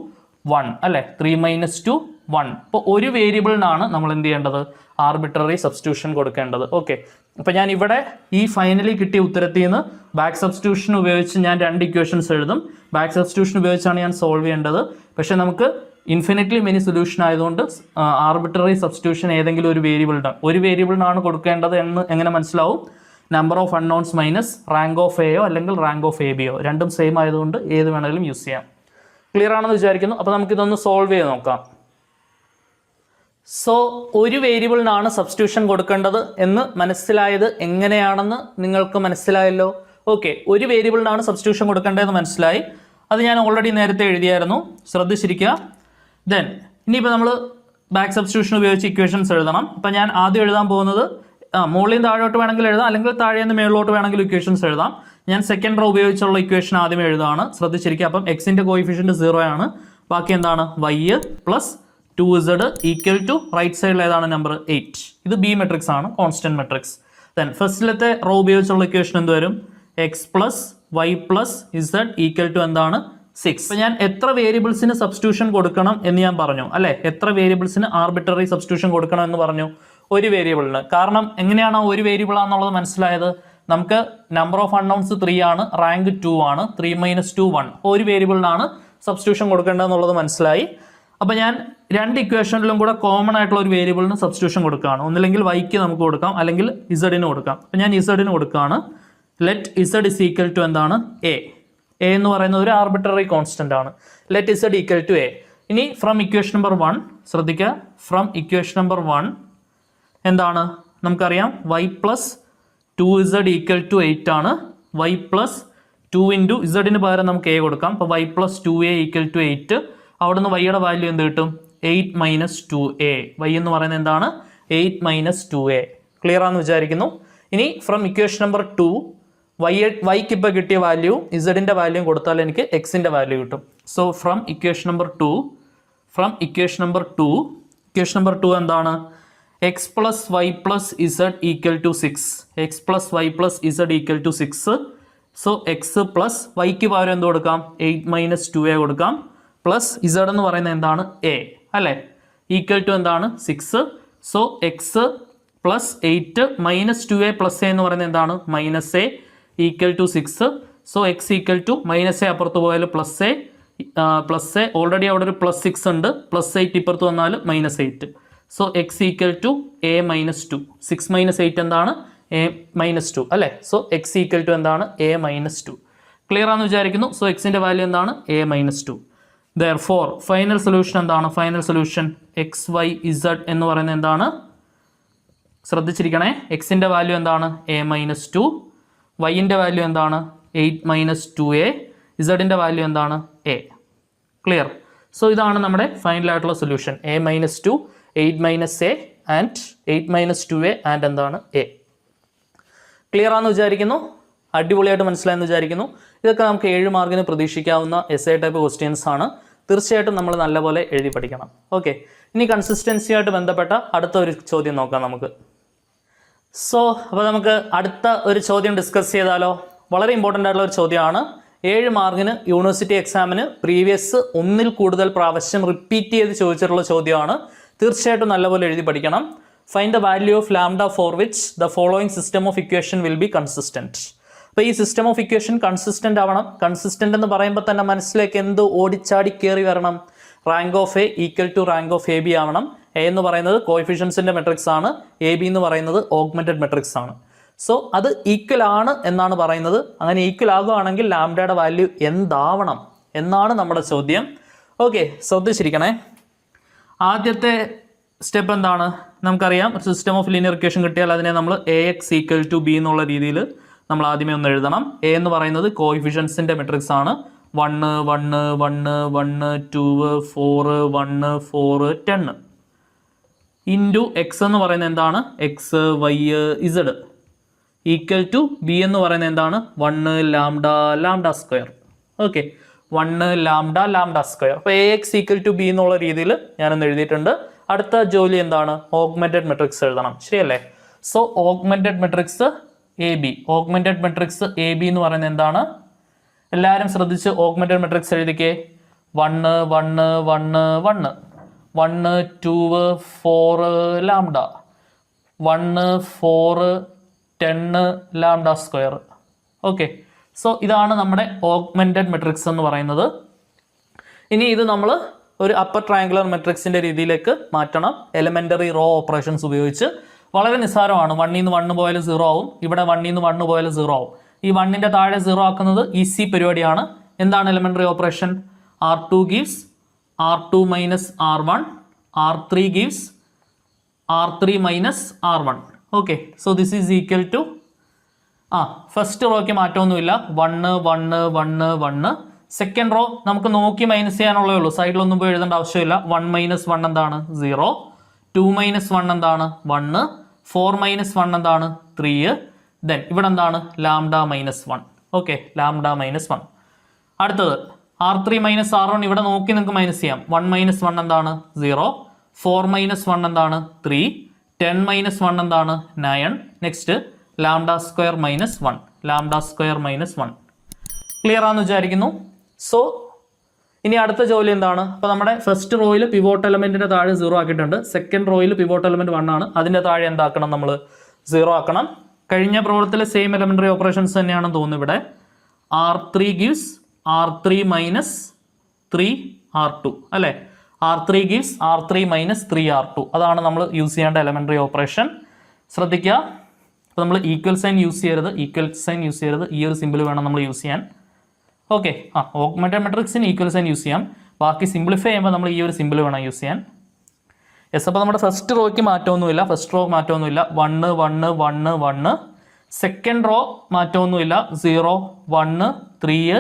1 അല്ലേ? 3 - 2 1. ഇപ്പോൾ ഒരു വേരിയബിളിനാണ് നമ്മൾ എന്ത് ചെയ്യേണ്ടത്? ആർബിട്രറി സബ്സ്റ്റിറ്റ്യൂഷൻ കൊടുക്കേണ്ടത്. ഓക്കെ, അപ്പോൾ ഞാൻ ഇവിടെ ഈ ഫൈനലി കിട്ടിയ ഉത്തരത്തിൽ നിന്ന് ബാക്ക് സബ്സ്റ്റിറ്റ്യൂഷൻ ഉപയോഗിച്ച് ഞാൻ 2 ഇക്വേഷൻസ് എഴുതും. ബാക്ക് സബ്സ്റ്റിറ്റ്യൂഷൻ ഉപയോഗിച്ചാണ് ഞാൻ സോൾവ് ചെയ്യേണ്ടത്. പക്ഷേ നമുക്ക് ഇൻഫിനിറ്റ്ലി മെനി സൊല്യൂഷൻ ആയതുകൊണ്ട് ആർബിട്രറി സബ്സ്റ്റിറ്റ്യൂഷൻ ഏതെങ്കിലും ഒരു വേരിയബിളിനാണ് കൊടുക്കേണ്ടത് എന്ന് എങ്ങനെ മനസ്സിലാവും? Number of unknowns minus rank of എയോ അല്ലെങ്കിൽ റാങ്ക് ഓഫ് എ ബിയോ, രണ്ടും സെയിം ആയതുകൊണ്ട് ഏത് വേണമെങ്കിലും യൂസ് ചെയ്യാം. ക്ലിയർ ആണെന്ന് വിചാരിക്കുന്നു. അപ്പോൾ നമുക്കിതൊന്ന് സോൾവ് ചെയ്ത് നോക്കാം. സോ ഒരു വേരിയബിളിനാണ് സബ്സ്റ്റിറ്റ്യൂഷൻ കൊടുക്കേണ്ടത് എന്ന് മനസ്സിലായത് എങ്ങനെയാണെന്ന് നിങ്ങൾക്ക് മനസ്സിലായല്ലോ. ഓക്കെ, ഒരു വേരിയബിളിനാണ് സബ്സ്റ്റിറ്റ്യൂഷൻ കൊടുക്കേണ്ടതെന്ന് മനസ്സിലായി. അത് ഞാൻ ഓൾറെഡി നേരത്തെ എഴുതിയായിരുന്നു, ശ്രദ്ധിച്ചിരിക്കുക. ദെൻ ഇനിയിപ്പോൾ നമ്മൾ ബാക്ക് സബ്സ്റ്റിറ്റ്യൂഷൻ ഉപയോഗിച്ച് ഇക്വേഷൻസ് എഴുതണം. അപ്പം ഞാൻ ആദ്യം എഴുതാൻ പോകുന്നത് മുകളിൽ നിന്ന് താഴോട്ട് വേണമെങ്കിൽ എഴുതാം, അല്ലെങ്കിൽ താഴെ നിന്ന് മേളിലോട്ട് വേണമെങ്കിൽ ഇക്വേഷൻസ് എഴുതാം. ഞാൻ സെക്കൻഡ് റോ ഉപയോഗിച്ചുള്ള ഇക്വേഷൻ ആദ്യം എഴുതുകയാണ്, ശ്രദ്ധിച്ചിരിക്കുക. അപ്പം എക്സിൻ്റെ കോയിഫിഷ്യൻറ്റ് 0 ആണ്. ബാക്കി എന്താണ്? y plus 2z equal to right സൈഡിൽ ഏതാണ് നമ്പർ 8. ഇത് ബി മെട്രിക്സ് ആണ്, കോൺസ്റ്റന്റ് മെട്രിക്സ്. ദെൻ ഫസ്റ്റിലത്തെ റോ ഉപയോഗിച്ചുള്ള ഇക്വേഷൻ എന്ത് വരും? X plus Y plus Z equal to എന്താണ്? 6. അപ്പം ഞാൻ എത്ര വേരിയബിൾസിന് സബ്സ്റ്റിറ്റ്യൂഷൻ കൊടുക്കണം എന്ന് ഞാൻ പറഞ്ഞു അല്ലേ? എത്ര വേരിയബിൾസിന് ആർബിട്രറി സബ്സ്റ്റിറ്റ്യൂഷൻ കൊടുക്കണം എന്ന് പറഞ്ഞു? ഒരു വേരിയബിളിന്. കാരണം എങ്ങനെയാണ് ഒരു വേരിയബിൾ ആണെന്നുള്ളത് മനസ്സിലായത്? നമുക്ക് നമ്പർ ഓഫ് അൺനൗൺസ് 3 ആണ്, റാങ്ക് 2 ആണ്, 3 - 2 1. ഒരു വേരിയബിളിനാണ് സബ്സ്റ്റിറ്റ്യൂഷൻ കൊടുക്കേണ്ടതെന്നുള്ളത് മനസ്സിലായി. അപ്പോൾ ഞാൻ രണ്ട് ഇക്വേഷനിലും കൂടെ കോമൺ ആയിട്ടുള്ള ഒരു വേരിയബിളിന് സബ്സ്റ്റിറ്റ്യൂഷൻ കൊടുക്കുകയാണ്. ഒന്നില്ലെങ്കിൽ വൈക്ക് നമുക്ക് കൊടുക്കാം, അല്ലെങ്കിൽ ഇസഡിന് കൊടുക്കാം. അപ്പോൾ ഞാൻ ഇസഡിന് കൊടുക്കുകയാണ്. Let Z is equal to എന്താണ്? എ. എ എന്ന് പറയുന്നത് ഒരു ആർബിട്രറി കോൺസ്റ്റന്റ് ആണ്. Let Z equal to A. ഇനി ഫ്രം ഇക്വേഷൻ നമ്പർ 1 ശ്രദ്ധിക്കുക. ഫ്രം ഇക്വേഷൻ നമ്പർ 1 എന്താണ്? നമുക്കറിയാം y plus 2z equal to 8 ആണ്. y പ്ലസ് 2 ഇൻറ്റു ഇസഡിന് പകരം നമുക്ക് എ കൊടുക്കാം. അപ്പോൾ y plus 2a equal to 8. അവിടെ നിന്ന് വൈയുടെ വാല്യൂ എന്ത് കിട്ടും? 8 - 2a. y എന്ന് പറയുന്നത് എന്താണ്? 8 - 2a. ക്ലിയർ ആണെന്ന് വിചാരിക്കുന്നു. ഇനി ഫ്രം ഇക്വേഷൻ നമ്പർ 2 വൈക്ക് ഇപ്പോൾ കിട്ടിയ വാല്യൂ ഇസഡിൻ്റെ വാല്യൂ കൊടുത്താൽ എനിക്ക് എക്സിൻ്റെ വാല്യൂ കിട്ടും. സോ ഫ്രം ഇക്വേഷൻ നമ്പർ 2 എന്താണ്? X plus Y plus Z equal to 6. X plus Y plus Z equal to 6. So X plus വൈക്ക് പകരം എന്ത് കൊടുക്കാം? 8 - 2a കൊടുക്കാം. പ്ലസ് ഇസഡ് എന്ന് പറയുന്നത് എന്താണ്? എ അല്ലേ? ഈക്വൽ ടു എന്താണ്? 6. So X plus 8 - 2a plus A എന്ന് പറയുന്നത് എന്താണ്? -a equal to 6. So X equal to -a അപ്പുറത്ത് പോയാൽ പ്ലസ് എ ഓൾറെഡി അവിടെ ഒരു പ്ലസ് 6 ഉണ്ട്. പ്ലസ് 8 ഇപ്പുറത്ത് വന്നാൽ -8. So X equal to a - 2. 6 - 8 എന്താണ്? a - 2 അല്ലേ? സോ എക്സ് ഈക്വൽ ടു എന്താണ്? a - 2. ക്ലിയർ ആണെന്ന് വിചാരിക്കുന്നു. സോ എക്സിൻ്റെ വാല്യൂ എന്താണ്? a - 2. Therefore ഫൈനൽ സൊല്യൂഷൻ എന്താണ്? Final solution X Y Z എന്ന് പറയുന്നത് എന്താണ്? ശ്രദ്ധിച്ചിരിക്കണേ. എക്സിൻ്റെ വാല്യൂ എന്താണ്? a - 2. വൈൻ്റെ വാല്യൂ എന്താണ്? 8 - 2a. ഇസഡിൻ്റെ വാല്യൂ എന്താണ്? a. ക്ലിയർ. സോ ഇതാണ് നമ്മുടെ ഫൈനൽ ആയിട്ടുള്ള solution. a - 2, 8 - a and 8 - 2a and എന്താണ്? a. ക്ലിയർ ആണെന്ന് വിചാരിക്കുന്നു. അടിപൊളിയായിട്ട് മനസ്സിലായെന്ന് വിചാരിക്കുന്നു. ഇതൊക്കെ നമുക്ക് 7 മാർക്കിന് പ്രതീക്ഷിക്കാവുന്ന എസ്എ ടൈപ്പ് ക്വസ്റ്റ്യൻസ് ആണ്. തീർച്ചയായിട്ടും നമ്മൾ നല്ലപോലെ എഴുതി പഠിക്കണം. ഓക്കെ, ഇനി കൺസിസ്റ്റൻസിയായിട്ട് ബന്ധപ്പെട്ട അടുത്ത ഒരു ചോദ്യം നോക്കാം നമുക്ക്. സോ അപ്പോൾ നമുക്ക് അടുത്ത ഒരു ചോദ്യം ഡിസ്കസ് ചെയ്താലോ? വളരെ ഇമ്പോർട്ടൻ്റ് ആയിട്ടുള്ള ഒരു ചോദ്യമാണ്. 7 മാർക്കിന് യൂണിവേഴ്സിറ്റി എക്സാമിന് പ്രീവിയസ് 1-ൽ കൂടുതൽ പ്രാവശ്യം റിപ്പീറ്റ് ചെയ്ത് ചോദിച്ചിട്ടുള്ള ചോദ്യമാണ്. തീർച്ചയായിട്ടും നല്ലപോലെ എഴുതി പഠിക്കണം. Find the value of lambda for which the following system of equation will be consistent. അപ്പോൾ ഈ സിസ്റ്റം ഓഫ് ഇക്വേഷൻ കൺസിസ്റ്റൻ്റ് ആവണം. കൺസിസ്റ്റൻ്റ് എന്ന് പറയുമ്പോൾ തന്നെ മനസ്സിലേക്ക് എന്ത് ഓടിച്ചാടി കയറി വരണം? Rank of A equal to rank of A B ആവണം. എ എന്ന് പറയുന്നത് കോഎഫിഷ്യൻസിൻ്റെ മെട്രിക്സ് ആണ്, എ ബി എന്ന് പറയുന്നത് ഓഗ്മെൻറ്റഡ് മെട്രിക്സ് ആണ്. സോ അത് ഈക്വൽ ആണ് എന്നാണ് പറയുന്നത്. അങ്ങനെ ഈക്വൽ ആകുകയാണെങ്കിൽ ലാംഡയുടെ വാല്യൂ എന്താവണം എന്നാണ് നമ്മുടെ ചോദ്യം. ഓക്കെ, ശ്രദ്ധിച്ചിരിക്കണേ. ആദ്യത്തെ സ്റ്റെപ്പ് എന്താണ്? നമുക്കറിയാം, സിസ്റ്റം ഓഫ് ലീനിയർ ഇക്വേഷൻ കിട്ടിയാൽ അതിനെ നമ്മൾ A X equal to B എന്നുള്ള രീതിയിൽ നമ്മൾ ആദ്യമേ ഒന്ന് എഴുതണം. എ എന്ന് പറയുന്നത് കോഎഫിഷ്യൻസിൻ്റെ മെട്രിക്സ് ആണ്. 1 1 1 1 2 4 1 4 10 ഇൻറ്റു എക്സ് എന്ന് പറയുന്നത് എന്താണ്? X Y Z equal to B എന്ന് പറയുന്നത് എന്താണ്? 1 lambda square. Okay, 1 lambda square. അപ്പോൾ A X equal to B എന്നുള്ള രീതിയിൽ ഞാനൊന്ന് എഴുതിയിട്ടുണ്ട്. അടുത്ത ജോലി എന്താണ്? ഓഗ്മെൻറ്റഡ് മെട്രിക്സ് എഴുതണം. ശരിയല്ലേ? So augmented matrix A B. Augmented matrix A B എന്ന് പറയുന്നത് എന്താണ്? എല്ലാവരും ശ്രദ്ധിച്ച് ഓഗ്മെൻറ്റഡ് മെട്രിക്സ് എഴുതിക്കേ. 1 1 1 1 1 2 4 lambda 1 4 10 lambda square. Okay, so ഇതാണ് നമ്മുടെ ഓഗ്മെൻറ്റഡ് മെട്രിക്സ് എന്ന് പറയുന്നത്. ഇനി ഇത് നമ്മൾ ഒരു അപ്പർ ട്രയാങ്കുലർ മെട്രിക്സിൻ്റെ രീതിയിലേക്ക് മാറ്റണം. എലിമെൻ്ററി റോ ഓപ്പറേഷൻസ് ഉപയോഗിച്ച്. വളരെ നിസ്സാരമാണ്. 1 - 1 പോയാൽ 0 ആവും. ഇവിടെ 1 - 1 പോയാൽ 0 ആവും. ഈ 1ൻ്റെ താഴെ 0 ആക്കുന്നത് ഈസി പരിപാടിയാണ്. എന്താണ് elementary operation? R2 gives R2 minus R1, R3 gives R3 minus R1. Okay, so this is equal to first റോയ്ക്ക് മാറ്റമൊന്നുമില്ല. 1 1 1 1. സെക്കൻഡ് റോ നമുക്ക് നോക്കി മൈനസ് ചെയ്യാനുള്ളേ ഉള്ളൂ. സൈഡിലൊന്നും പോയി എഴുതേണ്ട ആവശ്യമില്ല. 1 - 1 എന്താണ്? 0. 2 - 1 എന്താണ്? 1. 4 - 1 എന്താണ്? 3. ദെൻ ഇവിടെ എന്താണ്? ലാംഡ -1. Okay, lambda minus 1. അടുത്തത് R3 മൈനസ് R1 ഇവിടെ നോക്കി നിങ്ങൾക്ക് മൈനസ് ചെയ്യാം. 1 മൈനസ് 1 എന്താണ് 0, 4 മൈനസ് 1 എന്താണ് 3, 10 മൈനസ് 1 എന്താണ് 9. Next lambda square minus 1, lambda square minus 1. Clear ആണെന്ന് വിചാരിക്കുന്നു. സോ ഇനി അടുത്ത ജോലി എന്താണ്? അപ്പോൾ നമ്മുടെ ഫസ്റ്റ് റോയിൽ പിവോട്ട് എലമെന്റിന്റെ താഴെ 0 ആക്കിയിട്ടുണ്ട്. സെക്കൻഡ് റോയിൽ പിവോട്ട് എലമെന്റ് 1 ആണ്. അതിന്റെ താഴെ എന്താക്കണം നമ്മൾ? 0 ആക്കണം. കഴിഞ്ഞ പ്രോബ്ലത്തിലെ സെയിം എലമെന്ററി ഓപ്പറേഷൻസ് തന്നെയാണെന്ന് തോന്നുന്നു. ഇവിടെ R3 gives R3 minus 3 R2 അല്ലേ? R3 gives R3 minus 3 R2. അതാണ് നമ്മൾ യൂസ് ചെയ്യേണ്ട എലമെന്ററി ഓപ്പറേഷൻ. ശ്രദ്ധിക്കുക, അപ്പോൾ നമ്മൾ ഈക്വൽ സൈൻ യൂസ് ചെയ്യരുത്, ഈ ഒരു സിമ്പിൾ വേണം നമ്മൾ യൂസ് ചെയ്യാൻ. ഓക്കെ, ഓഗ്മെന്റഡ് മെട്രിക്സിന് ഈക്വൽ സൈൻ യൂസ് ചെയ്യാം. ബാക്കി സിംപ്ലിഫൈ ചെയ്യുമ്പോൾ നമ്മൾ ഈ ഒരു സിമ്പിൾ വേണം യൂസ് ചെയ്യാൻ. യെസ്, അപ്പോൾ നമ്മുടെ ഫസ്റ്റ് റോയ്ക്ക് മാറ്റമൊന്നുമില്ല. 1 1 1 1. സെക്കൻഡ് റോ മാറ്റമൊന്നുമില്ല. 0 1 3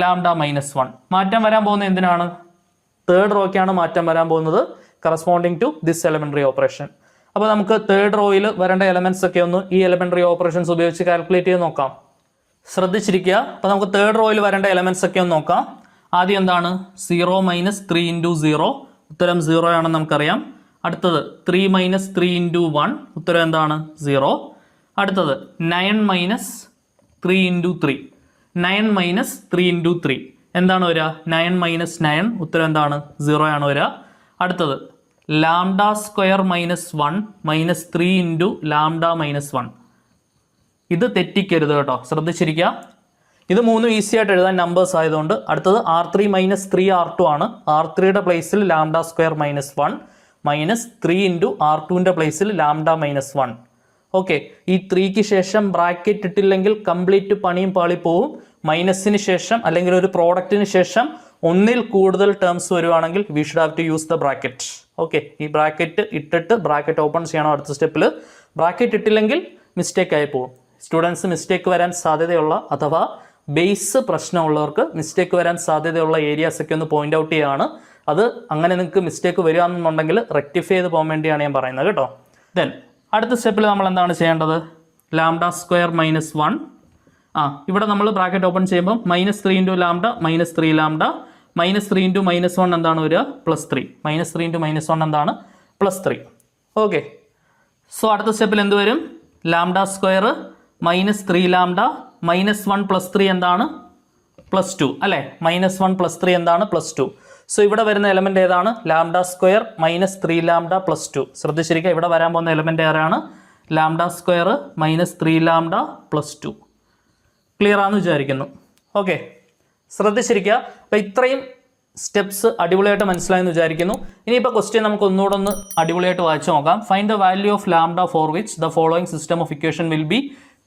ലാംഡ മൈനസ് 1. മാറ്റം വരാൻ പോകുന്നത് എന്തിനാണ്? തേർഡ് റോയ്ക്കാണ് മാറ്റം വരാൻ പോകുന്നത്, corresponding to this elementary operation. അപ്പോൾ നമുക്ക് തേർഡ് റോയിൽ വരേണ്ട എലമെന്റ്സ് ഒക്കെ ഒന്ന് ഈ എലമെന്ററി ഓപ്പറേഷൻസ് ഉപയോഗിച്ച് കാൽക്കുലേറ്റ് ചെയ്ത് നോക്കാം. ശ്രദ്ധിച്ചിരിക്കുക. അപ്പോൾ നമുക്ക് തേർഡ് റോയിൽ വരേണ്ട എലമെന്റ്സ് ഒക്കെ ഒന്ന് നോക്കാം. ആദ്യം എന്താണ്? 0 മൈനസ് 3 ഇൻറ്റു 0, ഉത്തരം 0 ആണെന്ന് നമുക്കറിയാം. അടുത്തത് 3 മൈനസ് 3 ഇൻറ്റു 1, ഉത്തരം എന്താണ്? 0. അടുത്തത് 9 മൈനസ് 3 ഇൻറ്റു 3, 9 മൈനസ് 3 ഇൻറ്റു 3 എന്താണ് വരിക? 9 മൈനസ് 9, ഉത്തരം എന്താണ്? 0 ആണ് വരിക. അടുത്തത് lambda square minus 1 minus 3 into lambda minus 1. ഇത് തെറ്റിക്കരുത് കേട്ടോ, ശ്രദ്ധിച്ചിരിക്കുക. ഇത് മൂന്നും ഈസി ആയിട്ട് എഴുതാൻ നമ്പേഴ്സ് ആയതുകൊണ്ട്. അടുത്തത് R3 മൈനസ് 3 R2 ആണ്. R3യുടെ പ്ലേസിൽ lambda square minus 1 minus 3 into R2ൻ്റെ പ്ലേസിൽ ലാംഡ മൈനസ് 1. ഓക്കെ, ഈ 3ക്ക് ശേഷം ബ്രാക്കറ്റ് ഇട്ടില്ലെങ്കിൽ കംപ്ലീറ്റ് പണിയും പാളിപ്പോവും. മൈനസിന് ശേഷം അല്ലെങ്കിൽ ഒരു പ്രോഡക്റ്റിന് ശേഷം ഒന്നിൽ കൂടുതൽ ടേംസ് വരുവാണെങ്കിൽ we should have to use the bracket. Okay, ഈ ബ്രാക്കറ്റ് ഇട്ടിട്ട് ബ്രാക്കറ്റ് ഓപ്പൺ ചെയ്യണം അടുത്ത സ്റ്റെപ്പിൽ. ബ്രാക്കറ്റ് ഇട്ടില്ലെങ്കിൽ മിസ്റ്റേക്ക് ആയി പോകും. സ്റ്റുഡൻസ് മിസ്റ്റേക്ക് വരാൻ സാധ്യതയുള്ള അഥവാ ബേസ് പ്രശ്നമുള്ളവർക്ക് മിസ്റ്റേക്ക് വരാൻ സാധ്യതയുള്ള ഏരിയാസ് ഒക്കെ ഒന്ന് പോയിന്റ് ഔട്ട് ചെയ്യുകയാണ്. അത് അങ്ങനെ നിങ്ങൾക്ക് മിസ്റ്റേക്ക് വരികയാണെന്നുണ്ടെങ്കിൽ റെക്ടിഫൈ ചെയ്ത് പോകാൻ വേണ്ടിയാണ് ഞാൻ പറയുന്നത് കേട്ടോ. ദെൻ അടുത്ത സ്റ്റെപ്പിൽ നമ്മൾ എന്താണ് ചെയ്യേണ്ടത്? Lambda square minus 1. ഇവിടെ നമ്മൾ ബ്രാക്കറ്റ് ഓപ്പൺ ചെയ്യുമ്പോൾ minus 3 into lambda minus 3 lambda minus 3 into minus 1 എന്താണ് വരിക? +3. മൈനസ് 3 ഇൻറ്റു മൈനസ് 1 എന്താണ്? +3. ഓക്കെ, സോ അടുത്ത സ്റ്റെപ്പിൽ എന്ത് വരും? Lambda square minus 3 lambda minus 1 + 3 എന്താണ്? +2 അല്ലേ? മൈനസ് 1 + 3 എന്താണ്? +2. സോ ഇവിടെ വരുന്ന എലമെന്റ് ഏതാണ്? Lambda square minus 3 lambda +2. ശ്രദ്ധിച്ചിരിക്കുക, ഇവിടെ വരാൻ പോകുന്ന എലമെന്റ് ആരാണ്? Lambda square minus 3 lambda +2. Clear ആണെന്ന് വിചാരിക്കുന്നു. ഓക്കെ, ശ്രദ്ധിച്ചിരിക്കുക. അപ്പോൾ ഇത്രയും സ്റ്റെപ്സ് അടിപൊളിയായിട്ട് മനസ്സിലായെന്ന് വിചാരിക്കുന്നു. ഇനിയിപ്പോൾ ക്വസ്റ്റ്യൻ നമുക്ക് ഒന്നുകൂടെ ഒന്ന് അടിപൊളിയായിട്ട് വായിച്ചു നോക്കാം. Find the value of lambda for which the following system of equation will be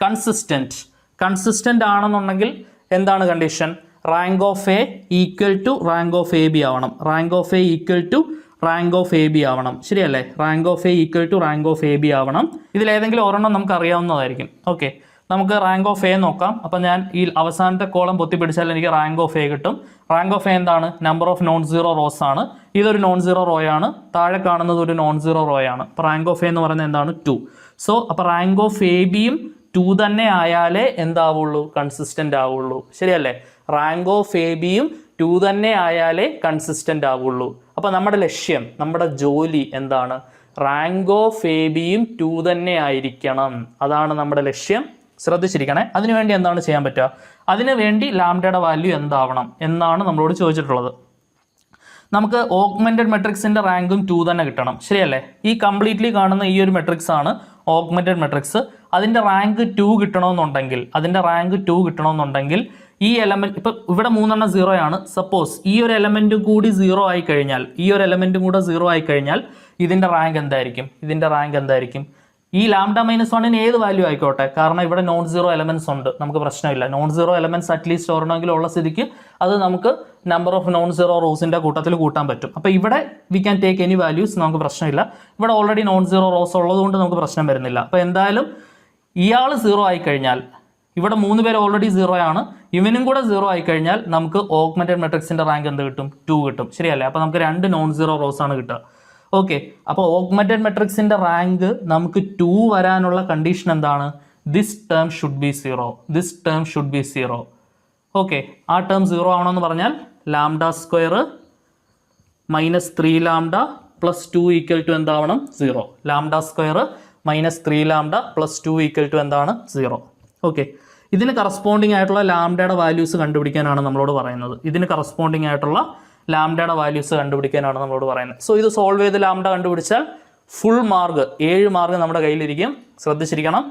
consistent. Consistent ആണെന്നുണ്ടെങ്കിൽ എന്താണ് condition? Rank of A equal to rank of A B ആവണം. Rank of A equal to rank of A B ആവണം. ശരിയല്ലേ? Rank of A equal to rank of A B ആവണം. ഇതിലേതെങ്കിലും ഒരെണ്ണം നമുക്ക് അറിയാവുന്നതായിരിക്കും. ഓക്കെ, നമുക്ക് റാങ്ക് ഓഫ് എ നോക്കാം. അപ്പം ഞാൻ ഈ അവസാനത്തെ കോളം പൊത്തി പിടിച്ചാൽ എനിക്ക് റാങ്ക് ഓഫ് എ കിട്ടും. റാങ്ക് ഓഫ് എ എന്താണ്? Number of non zero rows ആണ്. ഇതൊരു നോൺ സീറോ റോ ആണ്. താഴെ കാണുന്നത് ഒരു നോൺ സീറോ റോ ആണ്. അപ്പോൾ റാങ്ക് ഓഫ് എ എന്ന് പറയുന്നത് എന്താണ്? 2. സോ അപ്പോൾ റാങ്ക് ഓഫ് എ ബിയും 2 തന്നെ ആയാലേ എന്താവുള്ളൂ? കൺസിസ്റ്റൻ്റ് ആവുള്ളൂ. ശരിയല്ലേ? റാങ്ക് ഓഫ് എ ബിയും 2 തന്നെ ആയാലേ കൺസിസ്റ്റൻ്റ് ആവുള്ളൂ. അപ്പോൾ നമ്മുടെ ലക്ഷ്യം, നമ്മുടെ ജോലി എന്താണ്? റാങ്ക് ഓഫ് എ ബിയും 2 തന്നെ ആയിരിക്കണം. അതാണ് നമ്മുടെ ലക്ഷ്യം. ശ്രദ്ധിച്ചിരിക്കണേ. അതിനുവേണ്ടി എന്താണ് ചെയ്യാൻ പറ്റുക? അതിനുവേണ്ടി ലാംഡയുടെ വാല്യൂ എന്താവണം എന്നാണ് നമ്മളോട് ചോദിച്ചിട്ടുള്ളത്. നമുക്ക് ഓഗ്മെന്റഡ് മെട്രിക്സിന്റെ റാങ്കും 2 തന്നെ കിട്ടണം. ശരിയല്ലേ? ഈ കംപ്ലീറ്റ്ലി കാണുന്ന ഈ ഒരു മെട്രിക്സ് ആണ് ഓഗ്മെന്റഡ് മെട്രിക്സ്. അതിന്റെ റാങ്ക് 2 കിട്ടണമെന്നുണ്ടെങ്കിൽ ഈ എലമെന്റ് ഇപ്പം ഇവിടെ 3 എണ്ണം 0 ആണ്. സപ്പോസ് ഈ ഒരു എലമെന്റ് കൂടി 0 ആയി കഴിഞ്ഞാൽ, ഇതിന്റെ റാങ്ക് എന്തായിരിക്കും? ഈ ലാംഡ മൈനസ് 1 ഏത് വാല്യൂ ആയിക്കോട്ടെ, കാരണം ഇവിടെ നോൺ സീറോ എലമെന്റ്സ് ഉണ്ട്, നമുക്ക് പ്രശ്നമില്ല. നോൺ സീറോ എലമെന്റ്സ് അറ്റ്ലീസ്റ്റ് ഒരെണ്ണമെങ്കിലും ഉള്ള സ്ഥിതിക്ക് അത് നമുക്ക് നമ്പർ ഓഫ് നോൺ സീറോ റോസിന്റെ കൂട്ടത്തിൽ കൂട്ടാൻ പറ്റും. അപ്പോൾ ഇവിടെ we can take any values, നമുക്ക് പ്രശ്നമില്ല. ഇവിടെ ഓൾറെഡി നോൺ സീറോ റോസ് ഉള്ളതുകൊണ്ട് നമുക്ക് പ്രശ്നം വരുന്നില്ല. അപ്പോൾ എന്തായാലും ഇയാൾ 0 ആയി കഴിഞ്ഞാൽ, ഇവിടെ 3 പേര് ഓൾറെഡി 0 ആണ്, ഇവനും കൂടെ 0 ആയി കഴിഞ്ഞാൽ നമുക്ക് ഓഗ്മെന്റഡ് മെട്രിക്സിന്റെ റാങ്ക് എന്ത് കിട്ടും? 2 കിട്ടും. ശരിയല്ലേ? അപ്പോൾ നമുക്ക് 2 നോൺ സീറോ റോസ് ആണ് കിട്ടുക. ഓക്കെ, അപ്പോൾ ഓഗ്മെന്റഡ് മെട്രിക്സിന്റെ റാങ്ക് നമുക്ക് 2 വരാനുള്ള കണ്ടീഷൻ എന്താണ്? This term should be zero, this term should be zero. Okay, ആ ടേം സീറോ ആവണമെന്ന് പറഞ്ഞാൽ lambda square minus 3 lambda plus 2 equal to എന്താവണം? 0. Lambda square minus 3 lambda plus 2 equal to എന്താണ്? 0. ഓക്കെ, ഇതിന് കറസ്പോണ്ടിങ് ആയിട്ടുള്ള ലാംഡയുടെ വാല്യൂസ് കണ്ടുപിടിക്കാനാണ് നമ്മളോട് പറയുന്നത്. ഇതിന് കറസ്പോണ്ടിങ് ആയിട്ടുള്ള ലാംഡയുടെ വാല്യൂസ് കണ്ടുപിടിക്കാനാണ് നമ്മളോട് പറയുന്നത്. സോ ഇത് സോൾവ് ചെയ്ത് ലാംഡ കണ്ടുപിടിച്ചാൽ ഫുൾ മാർക്ക് 7 മാർക്ക് നമ്മുടെ കയ്യിലിരിക്കും. ശ്രദ്ധിച്ചിരിക്കണം.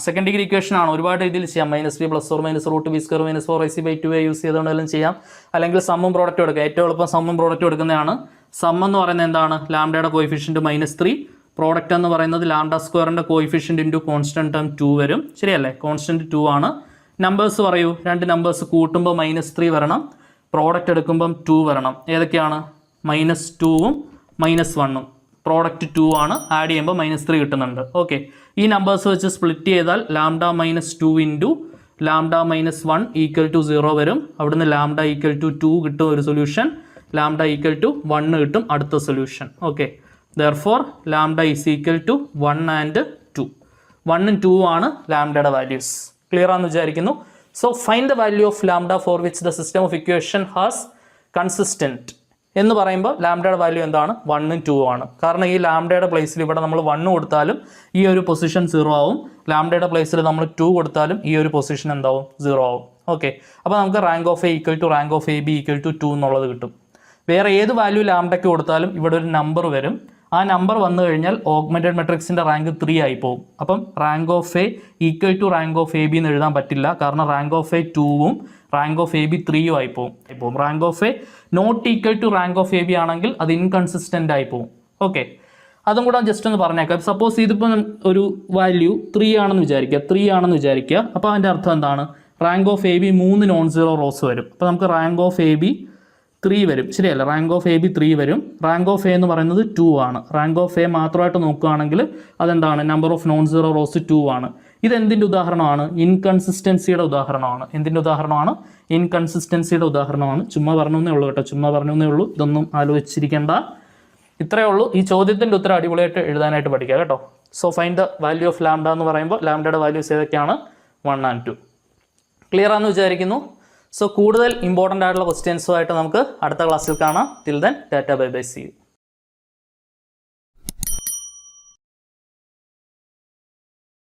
സെക്കൻഡ് ഡിഗ്രി ഇക്വേഷൻ ആണ്, ഒരുപാട് രീതിയിൽ ചെയ്യാം. -b plus or minus root B square minus 4ac/2a use ചെയ്തുകൊണ്ടെല്ലാം ചെയ്യാം. അല്ലെങ്കിൽ സമ്മും പ്രോഡക്റ്റും എടുക്കുക. ഏറ്റവും എളുപ്പം സമ്മും പ്രോഡക്റ്റും എടുക്കുന്നതാണ്. സം എന്ന് പറയുന്നത് എന്താണ്? ലാംഡയുടെ കോയിഫിഷ്യൻറ്റ് -3, പ്രോഡക്റ്റ് എന്ന് പറയുന്നത് ലാംഡ സ്ക്വയറിൻ്റെ കോയിഫിഷ്യൻറ്റ് ഇൻറ്റു കോൺസ്റ്റൻറ്റ് ടേം 2 വരും. ശരിയല്ലേ? കോൺസ്റ്റൻറ്റ് 2 ആണ്. നമ്പേഴ്സ് പറയൂ. രണ്ട് നമ്പേഴ്സ് കൂട്ടുമ്പോൾ -3 വരണം, പ്രോഡക്റ്റ് എടുക്കുമ്പം 2 വരണം. ഏതൊക്കെയാണ്? -2ഉം -1ഉം. പ്രോഡക്റ്റ് 2 ആണ്, ആഡ് ചെയ്യുമ്പോൾ -3 കിട്ടുന്നുണ്ട്. ഓക്കെ, ഈ നമ്പേഴ്സ് വെച്ച് സ്പ്ലിറ്റ് ചെയ്താൽ lambda -2 into lambda -1 equal to 0 വരും. അവിടുന്ന് ലാംഡ ഈക്വൽ ടു 2 കിട്ടും ഒരു സൊല്യൂഷൻ, ലാംഡ ഈക്വൽ ടു 1 കിട്ടും അടുത്ത solution. Okay, therefore lambda is equal to 1 and 2. 1 ഉം 2 ആണ് ലാംഡയുടെ വാല്യൂസ്. ക്ലിയർ ആണെന്ന് വിചാരിക്കുന്നു. So find the value of lambda for which the system of equation has consistent എന്ന് പറയുമ്പോൾ ലാംഡയുടെ വാല്യൂ എന്താണ്? 1 ഉം 2 ആണ്. കാരണം ഈ ലാംഡയുടെ പ്ലേസിൽ ഇവിടെ നമ്മൾ 1 കൊടുത്താലും ഈ ഒരു പൊസിഷൻ 0 ആവും. ലാംഡയുടെ പ്ലേസിൽ നമ്മൾ 2 കൊടുത്താലും ഈ ഒരു പൊസിഷൻ എന്താവും? 0 ആവും. ഓക്കെ, അപ്പോൾ നമുക്ക് rank of A equal to rank of A B equal to 2 എന്നുള്ളത് കിട്ടും. വേറെ ഏത് വാല്യൂ ലാംഡയ്ക്ക് കൊടുത്താലും ഇവിടെ ഒരു നമ്പർ വരും. ആ നമ്പർ വന്നു കഴിഞ്ഞാൽ ഓഗ്മെന്റഡ് മെട്രിക്സിൻ്റെ റാങ്ക് 3 ആയി പോകും. അപ്പം rank of A equal to rank of A B എന്ന് എഴുതാൻ പറ്റില്ല. കാരണം റാങ്ക് ഓഫ് എ 2ഉം റാങ്ക് ഓഫ് എ ബി 3ഉം ആയി പോകും. Rank of A not equal to rank of A B ആണെങ്കിൽ അത് ഇൻകൺസിസ്റ്റൻ്റ് ആയി പോകും. ഓക്കെ, അതും കൂടെ ജസ്റ്റ് ഒന്ന് പറഞ്ഞേക്കാം. സപ്പോസ് ഇതിപ്പോൾ ഒരു വാല്യൂ 3 ആണെന്ന് വിചാരിക്കുക. അപ്പോൾ അതിൻ്റെ അർത്ഥം എന്താണ്? Rank of A B 3 non zero rose വരും. അപ്പോൾ നമുക്ക് റാങ്ക് ഓഫ് എ ബി 3 വരും. ശരിയല്ല? റാങ്ക് ഓഫ് എ ബി 3 വരും. റാങ്ക് ഓഫ് എ എന്ന് പറയുന്നത് 2 ആണ്. റാങ്ക് ഓഫ് എ മാത്രമായിട്ട് നോക്കുകയാണെങ്കിൽ അതെന്താണ്? Number of non zero rose 2 ആണ്. ഇതെന്തിൻ്റെ ഉദാഹരണമാണ്? ഇൻകൺസിസ്റ്റൻസിയുടെ ഉദാഹരണമാണ്. എന്തിൻ്റെ ഉദാഹരണമാണ്? ഇൻകൺസിസ്റ്റൻസിയുടെ ഉദാഹരണമാണ്. ചുമ്മാ പറഞ്ഞേ ഉള്ളൂ കേട്ടോ, ചുമ്മാ പറഞ്ഞേ ഉള്ളൂ. ഇതൊന്നും ആലോചിച്ചിരിക്കേണ്ട. ഇത്രയേ ഉള്ളൂ. ഈ ചോദ്യത്തിൻ്റെ ഉത്തരം അടിപൊളിയായിട്ട് എഴുതാനായിട്ട് പഠിക്കുക കേട്ടോ. So find the value of lambda എന്ന് പറയുമ്പോൾ ലാംഡയുടെ വാല്യൂസ് ഏതൊക്കെയാണ്? 1 ആൻഡ് 2. ക്ലിയർ ആണെന്ന് വിചാരിക്കുന്നു. സോ കൂടുതൽ ഇമ്പോർട്ടൻ്റ് ആയിട്ടുള്ള ക്വസ്റ്റ്യൻസുമായിട്ട് നമുക്ക് അടുത്ത ക്ലാസ്സിൽ കാണാം. Till then ta-ta bye bye, see U.